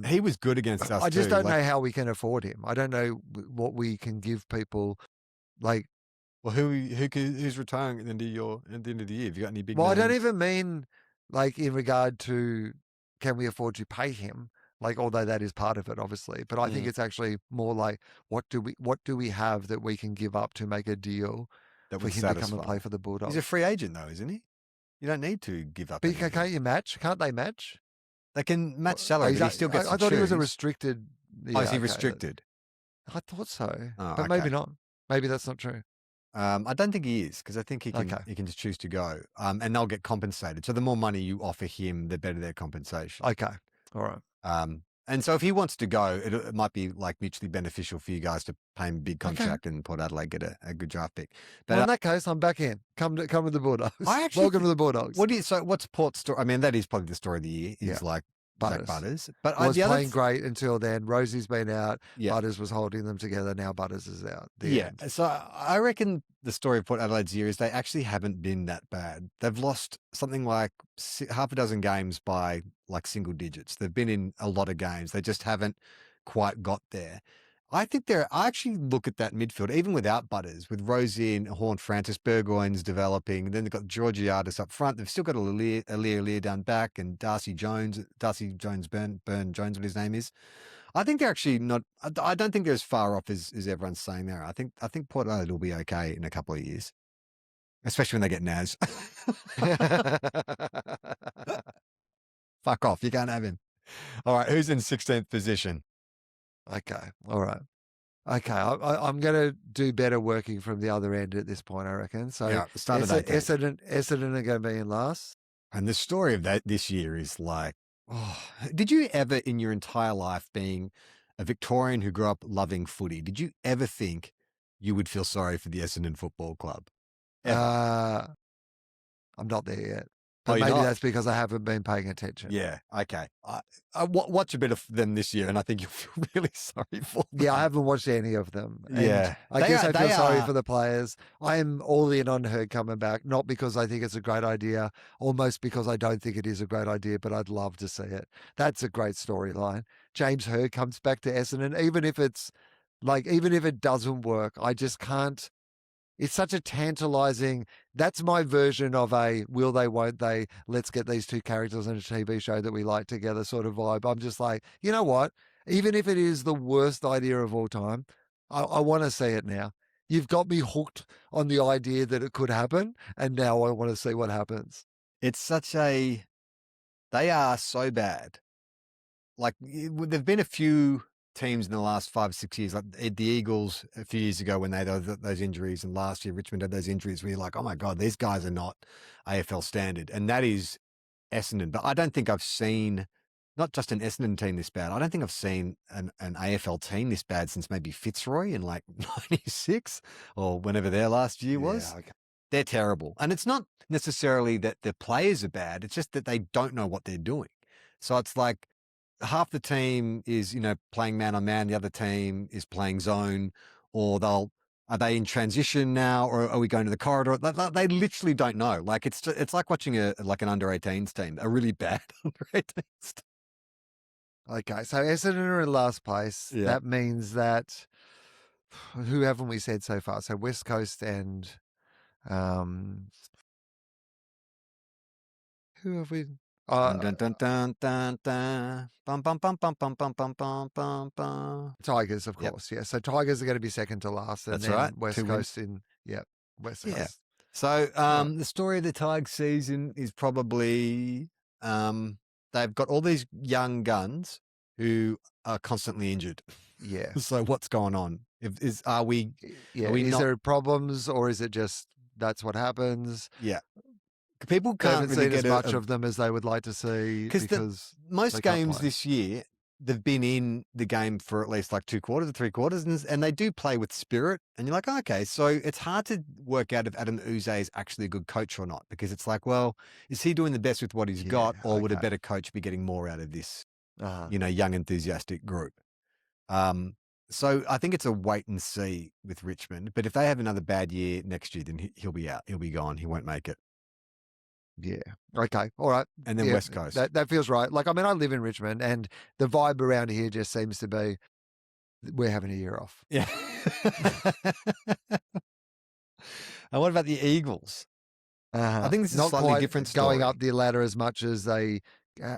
[SPEAKER 3] He was good against us.
[SPEAKER 2] I just
[SPEAKER 3] too.
[SPEAKER 2] don't know how we can afford him. I don't know what we can give people.
[SPEAKER 3] Well, who's retiring at the end of the year? Have you got any big?
[SPEAKER 2] Well, I don't
[SPEAKER 3] names?
[SPEAKER 2] even mean in regard to can we afford to pay him. Although that is part of it, obviously, but I think it's actually more what do we have that we can give up to make a deal
[SPEAKER 3] That
[SPEAKER 2] for
[SPEAKER 3] would
[SPEAKER 2] him to come and
[SPEAKER 3] satisfy.
[SPEAKER 2] play for the Bulldogs?
[SPEAKER 3] He's a free agent though, isn't he? You don't need to give up.
[SPEAKER 2] But
[SPEAKER 3] anything.
[SPEAKER 2] can't you match? Can't they match?
[SPEAKER 3] They can match salary, but he still gets.
[SPEAKER 2] I thought he was a
[SPEAKER 3] choose.
[SPEAKER 2] restricted.
[SPEAKER 3] Oh, is he
[SPEAKER 2] okay.
[SPEAKER 3] restricted?
[SPEAKER 2] I thought so,
[SPEAKER 3] Oh,
[SPEAKER 2] but maybe
[SPEAKER 3] okay.
[SPEAKER 2] not. Maybe that's not true.
[SPEAKER 3] I don't think he is because I think he can.
[SPEAKER 2] Okay.
[SPEAKER 3] He can just choose to go, and they'll get compensated. So the more money you offer him, the better their compensation.
[SPEAKER 2] Okay, all right.
[SPEAKER 3] And so if he wants to go, it might be mutually beneficial for you guys to pay him a big contract and Port Adelaide get a good draft pick. But
[SPEAKER 2] Well, in that case, I'm back in. Come with the Bulldogs.
[SPEAKER 3] Welcome
[SPEAKER 2] to the Bulldogs.
[SPEAKER 3] What's Port's story? I mean, that is probably the story of the year. Is Zach Butters. But
[SPEAKER 2] was
[SPEAKER 3] the
[SPEAKER 2] playing great until then. Rosie's been out.
[SPEAKER 3] Yeah.
[SPEAKER 2] Butters was holding them together. Now Butters is out.
[SPEAKER 3] Yeah.
[SPEAKER 2] End.
[SPEAKER 3] So I reckon the story of Port Adelaide's year is they actually haven't been that bad. They've lost something like half a dozen games by single digits. They've been in a lot of games. They just haven't quite got there. I actually look at that midfield, even without Butters, with Rosie and Horn Francis, Burgoyne's developing. Then they've got Georgiadis up front. They've still got Alir down back and Darcy Jones, Burn Jones, what his name is. I think they're actually not. I don't think they're as far off as everyone's saying there. I think Port Adelaide will be okay in a couple of years, especially when they get Naz. Fuck off! You can't have him. All right, who's in 16th position?
[SPEAKER 2] Okay, all right. Okay, I'm going to do better working from the other end at this point, I reckon. So
[SPEAKER 3] Yeah, start of that.
[SPEAKER 2] Essendon are going to be in last.
[SPEAKER 3] And the story of that this year is did you ever in your entire life being a Victorian who grew up loving footy, did you ever think you would feel sorry for the Essendon Football Club? Ever?
[SPEAKER 2] I'm not there yet. But
[SPEAKER 3] you're
[SPEAKER 2] maybe
[SPEAKER 3] not?
[SPEAKER 2] that's because I haven't been paying attention.
[SPEAKER 3] Yeah. Okay. I watch a bit of them this year, and I think you'll feel really sorry for them.
[SPEAKER 2] Yeah, I haven't watched any of them. And
[SPEAKER 3] Yeah.
[SPEAKER 2] I
[SPEAKER 3] They
[SPEAKER 2] guess
[SPEAKER 3] are-
[SPEAKER 2] I feel
[SPEAKER 3] they
[SPEAKER 2] sorry
[SPEAKER 3] are-
[SPEAKER 2] for the players. I am all in on her coming back, not because I think it's a great idea, almost because I don't think it is a great idea, but I'd love to see it. That's a great storyline. James Hurd comes back to Essendon, even if it doesn't work, I just can't. It's such a tantalizing. That's my version of a will they, won't they, let's get these two characters on a TV show that we like together sort of vibe. I'm just like, you know what? Even if it is the worst idea of all time, I want to see it now. You've got me hooked on the idea that it could happen, and now I want to see what happens.
[SPEAKER 3] It's such a. They are so bad. Like there've been a few teams in the last 5 or 6 years, like the Eagles a few years ago when they had those injuries, and last year Richmond had those injuries. Where you're like, oh my god, these guys are not AFL standard, and that is Essendon. But I don't think I've seen not just an Essendon team this bad. I don't think I've seen an AFL team this bad since maybe Fitzroy in like '96 or whenever their last year was.
[SPEAKER 2] Yeah, okay.
[SPEAKER 3] They're terrible, and it's not necessarily that the players are bad. It's just that they don't know what they're doing. So it's like half the team is, playing man on man. The other team is playing zone, or are they in transition now, or are we going to the corridor? They literally don't know. Like it's like watching an under-18s team, a really bad under-18s team.
[SPEAKER 2] Okay, so Essendon are in last place.
[SPEAKER 3] Yeah.
[SPEAKER 2] That means that who haven't we said so far? So West Coast and who have we?
[SPEAKER 3] Dun, dun, dun, dun, dun, dun. Bum, bum, bum, bum, bum, bum, bum, bum, bum, bum.
[SPEAKER 2] Tigers, of
[SPEAKER 3] Yep.
[SPEAKER 2] course. Yeah. So Tigers are going to be second to last, and
[SPEAKER 3] That's
[SPEAKER 2] then
[SPEAKER 3] right.
[SPEAKER 2] West
[SPEAKER 3] 2 wins.
[SPEAKER 2] Coast West
[SPEAKER 3] Yeah.
[SPEAKER 2] Coast.
[SPEAKER 3] So
[SPEAKER 2] Right.
[SPEAKER 3] the story of the Tigers season is probably they've got all these young guns who are constantly injured.
[SPEAKER 2] Yeah.
[SPEAKER 3] So what's going on? Are we
[SPEAKER 2] Is
[SPEAKER 3] not-
[SPEAKER 2] there problems, or is it just that's what happens?
[SPEAKER 3] Yeah. People
[SPEAKER 2] I
[SPEAKER 3] can't
[SPEAKER 2] haven't
[SPEAKER 3] really
[SPEAKER 2] seen as
[SPEAKER 3] get
[SPEAKER 2] much of them as they would like to see because
[SPEAKER 3] most
[SPEAKER 2] they can't
[SPEAKER 3] games
[SPEAKER 2] play.
[SPEAKER 3] this year, they've been in the game for at least like 2 quarters or 3 quarters, and they do play with spirit. And you're like, oh, okay, so it's hard to work out if Adam Uze is actually a good coach or not, because it's like, well, is he doing the best with what he's got, or would a
[SPEAKER 2] okay.
[SPEAKER 3] better coach be getting more out of this,
[SPEAKER 2] Uh-huh.
[SPEAKER 3] young enthusiastic group? So I think it's a wait and see with Richmond. But if they have another bad year next year, then he'll be out. He'll be gone. He won't make it.
[SPEAKER 2] Yeah. Okay. All right.
[SPEAKER 3] And then
[SPEAKER 2] Yeah,
[SPEAKER 3] West Coast.
[SPEAKER 2] That feels right. Like, I mean, I live in Richmond, and the vibe around here just seems to be we're having a year off.
[SPEAKER 3] Yeah. And what about the Eagles? I think this is a
[SPEAKER 2] Not
[SPEAKER 3] slightly
[SPEAKER 2] quite
[SPEAKER 3] different
[SPEAKER 2] going
[SPEAKER 3] story.
[SPEAKER 2] up the ladder as much as they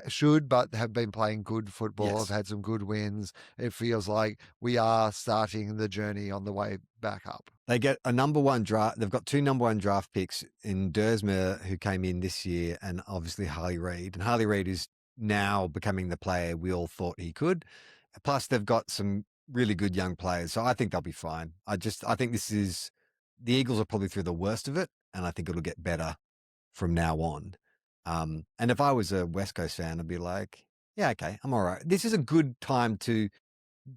[SPEAKER 2] should, but have been playing good football.
[SPEAKER 3] Yes.
[SPEAKER 2] Have had some good wins. It feels like we are starting the journey on the way back up.
[SPEAKER 3] They get a number 1 draft. They've got 2 number 1 draft picks in Dersmer, who came in this year, and obviously Harley Reid. And Harley Reid is now becoming the player we all thought he could. Plus, they've got some really good young players. So I think they'll be fine. I think the Eagles are probably through the worst of it, and I think it'll get better from now on. And if I was a West Coast fan, I'd be like, yeah, okay, I'm all right. This is a good time to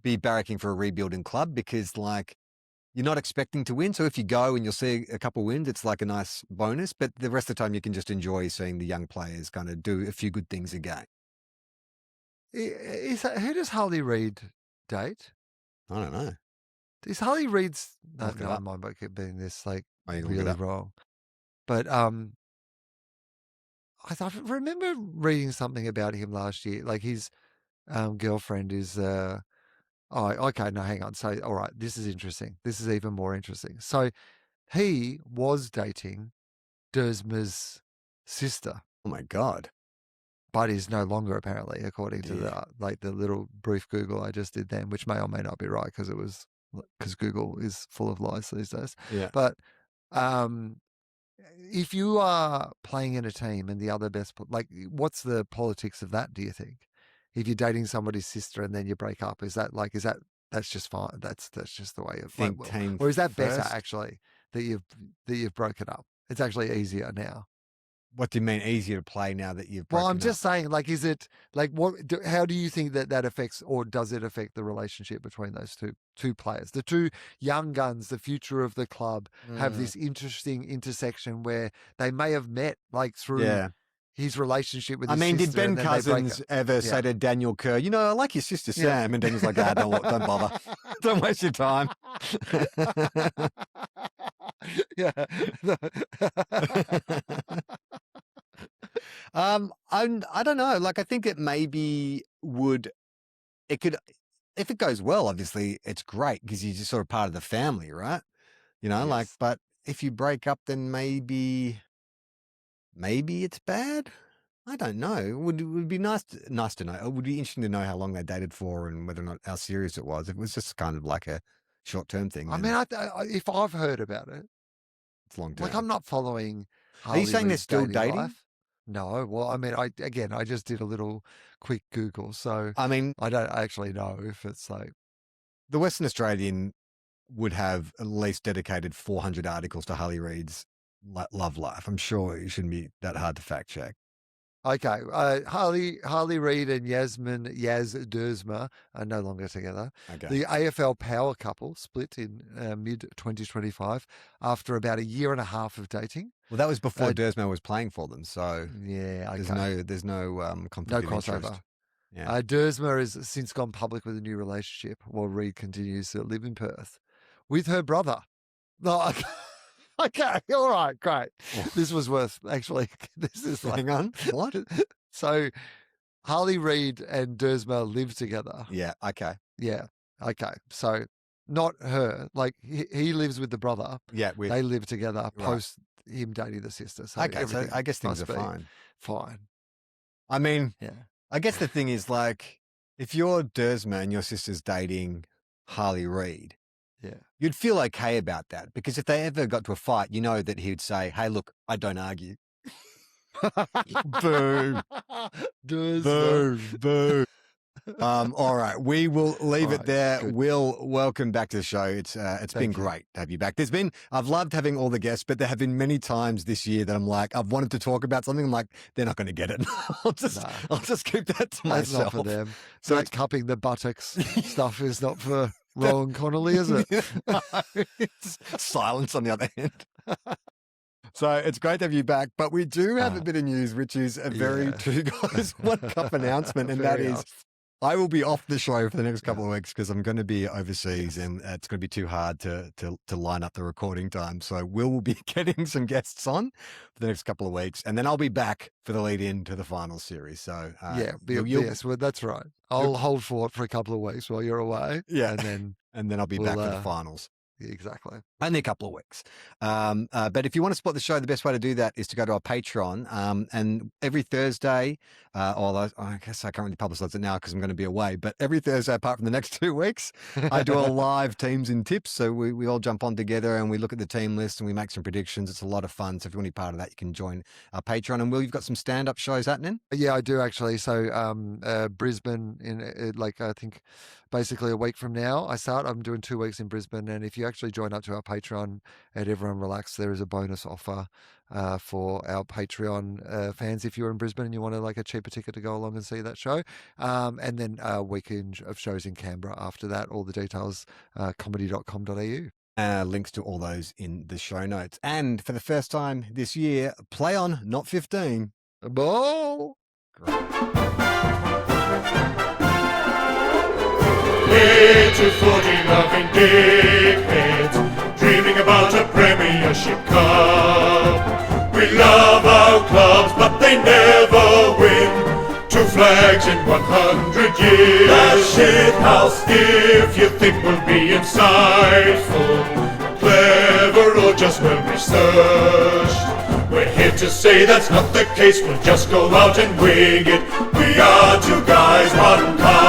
[SPEAKER 3] be barracking for a rebuilding club, because like you're not expecting to win. So if you go and you'll see a couple of wins, it's like a nice bonus. But the rest of the time, you can just enjoy seeing the young players kind of do a few good things again.
[SPEAKER 2] Who does Harley Reid date?
[SPEAKER 3] I don't know.
[SPEAKER 2] Is Harley Reid's? No,
[SPEAKER 3] Look it
[SPEAKER 2] never
[SPEAKER 3] up.
[SPEAKER 2] mind. But being this like
[SPEAKER 3] Oh, you can look it
[SPEAKER 2] really
[SPEAKER 3] up.
[SPEAKER 2] wrong. But I remember reading something about him last year. Like his girlfriend is. Oh, okay. No, hang on. So, all right. This is interesting. This is even more interesting. So, he was dating Dersmer's sister,
[SPEAKER 3] Oh my God.
[SPEAKER 2] but is no longer apparently, according to
[SPEAKER 3] Yeah.
[SPEAKER 2] the little brief Google I just did then, which may or may not be right because Google is full of lies these days.
[SPEAKER 3] Yeah.
[SPEAKER 2] But if you are playing in a team and the other best, what's the politics of that? Do you think? If you're dating somebody's sister and then you break up, is that that's just fine? That's just the way of
[SPEAKER 3] Think team
[SPEAKER 2] or is that better
[SPEAKER 3] first?
[SPEAKER 2] actually that you've broken up? It's actually easier now.
[SPEAKER 3] What do you mean easier to play now that you've
[SPEAKER 2] Well,
[SPEAKER 3] broken
[SPEAKER 2] I'm just
[SPEAKER 3] up?
[SPEAKER 2] saying, like, is it like how do you think that affects, or does it affect the relationship between those two players, the two young guns, the future of the club, have this interesting intersection where they may have met like through
[SPEAKER 3] Yeah.
[SPEAKER 2] his relationship with
[SPEAKER 3] I
[SPEAKER 2] his
[SPEAKER 3] mean, did
[SPEAKER 2] sister,
[SPEAKER 3] Ben
[SPEAKER 2] and then they break
[SPEAKER 3] Cousins
[SPEAKER 2] up.
[SPEAKER 3] ever say to Daniel Kerr, I like your sister
[SPEAKER 2] Yeah.
[SPEAKER 3] Sam? And Daniel's like, don't bother. Don't waste your time.
[SPEAKER 2] Yeah.
[SPEAKER 3] I don't know. Like, I think it maybe it could, if it goes well, obviously it's great because you're just sort of part of the family, right? Like,
[SPEAKER 2] Yes.
[SPEAKER 3] but if you break up, then maybe it's bad. I don't know. It would be nice to know. It would be interesting to know how long they dated for and whether or not how serious it was. If it was just kind of like a short-term thing,
[SPEAKER 2] I
[SPEAKER 3] then
[SPEAKER 2] mean, if I've heard about it,
[SPEAKER 3] it's long-term.
[SPEAKER 2] like I'm not following
[SPEAKER 3] Are you
[SPEAKER 2] Harley
[SPEAKER 3] saying they're
[SPEAKER 2] Reid's
[SPEAKER 3] still
[SPEAKER 2] dating
[SPEAKER 3] dating?
[SPEAKER 2] life. No, well, I mean, I just did a little quick Google, so
[SPEAKER 3] I mean,
[SPEAKER 2] I don't actually know if it's like,
[SPEAKER 3] the Western Australian would have at least dedicated 400 articles to Harley Reid's love life. I'm sure it shouldn't be that hard to fact check.
[SPEAKER 2] okay, Harley Reid and Yaz Dersma are no longer together.
[SPEAKER 3] Okay.
[SPEAKER 2] The AFL power couple split in mid 2025 after about a year and a half of dating.
[SPEAKER 3] Well, that was before Dersma was playing for them, so
[SPEAKER 2] Yeah, okay.
[SPEAKER 3] there's no conflict
[SPEAKER 2] No
[SPEAKER 3] of interest.
[SPEAKER 2] crossover.
[SPEAKER 3] Yeah.
[SPEAKER 2] Dersma has since gone public with a new relationship while Reid continues to live in Perth with her brother. No, okay, all right, great. This was worth, actually. This is like,
[SPEAKER 3] Hang on, what?
[SPEAKER 2] So Harley Reid and Dersma live together.
[SPEAKER 3] Yeah, okay.
[SPEAKER 2] Yeah, okay. So not her. Like he lives with the brother.
[SPEAKER 3] Yeah,
[SPEAKER 2] They live together post him dating the sister. So
[SPEAKER 3] okay, so
[SPEAKER 2] everything
[SPEAKER 3] I guess things
[SPEAKER 2] must
[SPEAKER 3] are
[SPEAKER 2] be
[SPEAKER 3] fine.
[SPEAKER 2] Fine.
[SPEAKER 3] I mean,
[SPEAKER 2] Yeah.
[SPEAKER 3] I guess the thing is, like, if you're Dersma and your sister's dating Harley Reid,
[SPEAKER 2] Yeah.
[SPEAKER 3] you'd feel okay about that because if they ever got to a fight, you know that he would say, "Hey, look, I don't argue." Boo.
[SPEAKER 2] Dersma.
[SPEAKER 3] Boo. All right, we will leave
[SPEAKER 2] All
[SPEAKER 3] it
[SPEAKER 2] right,
[SPEAKER 3] there.
[SPEAKER 2] good.
[SPEAKER 3] Will, welcome back to the show. It's been
[SPEAKER 2] you.
[SPEAKER 3] great to have you back. I've loved having all the guests, but there have been many times this year that I'm like, I've wanted to talk about something. I'm like, they're not going to get it. I'll just keep that to
[SPEAKER 2] That's
[SPEAKER 3] myself.
[SPEAKER 2] not for them.
[SPEAKER 3] So
[SPEAKER 2] So that cupping the buttocks stuff is not for Rowan Connolly, is it?
[SPEAKER 3] No, it's silence on the other end. So it's great to have you back, but we do have a bit of news, which is a very two guys, one cup announcement, and that
[SPEAKER 2] Fair
[SPEAKER 3] is
[SPEAKER 2] enough.
[SPEAKER 3] I will be off the show for the next couple of weeks because I'm going to be overseas and it's going to be too hard to line up the recording time. So we'll be getting some guests on for the next couple of weeks, and then I'll be back for the lead in to the final series. So
[SPEAKER 2] yes, well, that's right. I'll hold fort for a couple of weeks while you're away.
[SPEAKER 3] Yeah.
[SPEAKER 2] And then
[SPEAKER 3] I'll be back for the finals.
[SPEAKER 2] Exactly.
[SPEAKER 3] Only a couple of weeks. But if you want to support the show, the best way to do that is to go to our Patreon. And every Thursday, although I guess I can't really publicize it now because I'm going to be away, but every Thursday, apart from the next 2 weeks, I do a live teams and tips. So we all jump on together and we look at the team list and we make some predictions. It's a lot of fun. So if you want to be part of that, you can join our Patreon. And Will, you've got some stand-up shows happening?
[SPEAKER 2] Yeah, I do actually. So Brisbane I think basically a week from now I'm doing 2 weeks in Brisbane, and if you actually join up to our Patreon at Everyone Relax, there is a bonus offer for our Patreon fans if you're in Brisbane and you want a cheaper ticket to go along and see that show, and then a weekend of shows in Canberra after that. All the details comedy.com.au.
[SPEAKER 3] Links to all those in the show notes. And for the first time this year, play on, not 15.
[SPEAKER 2] Ball.
[SPEAKER 1] Little footy loving dickheads, dreaming about a Premiership Cup. We love our clubs, but they never win. 2 flags in 100 years. That shit house. If you think we'll be insightful, clever, or just well researched, we're here to say that's not the case. We'll just go out and wing it. We are 2 guys, 1 cup.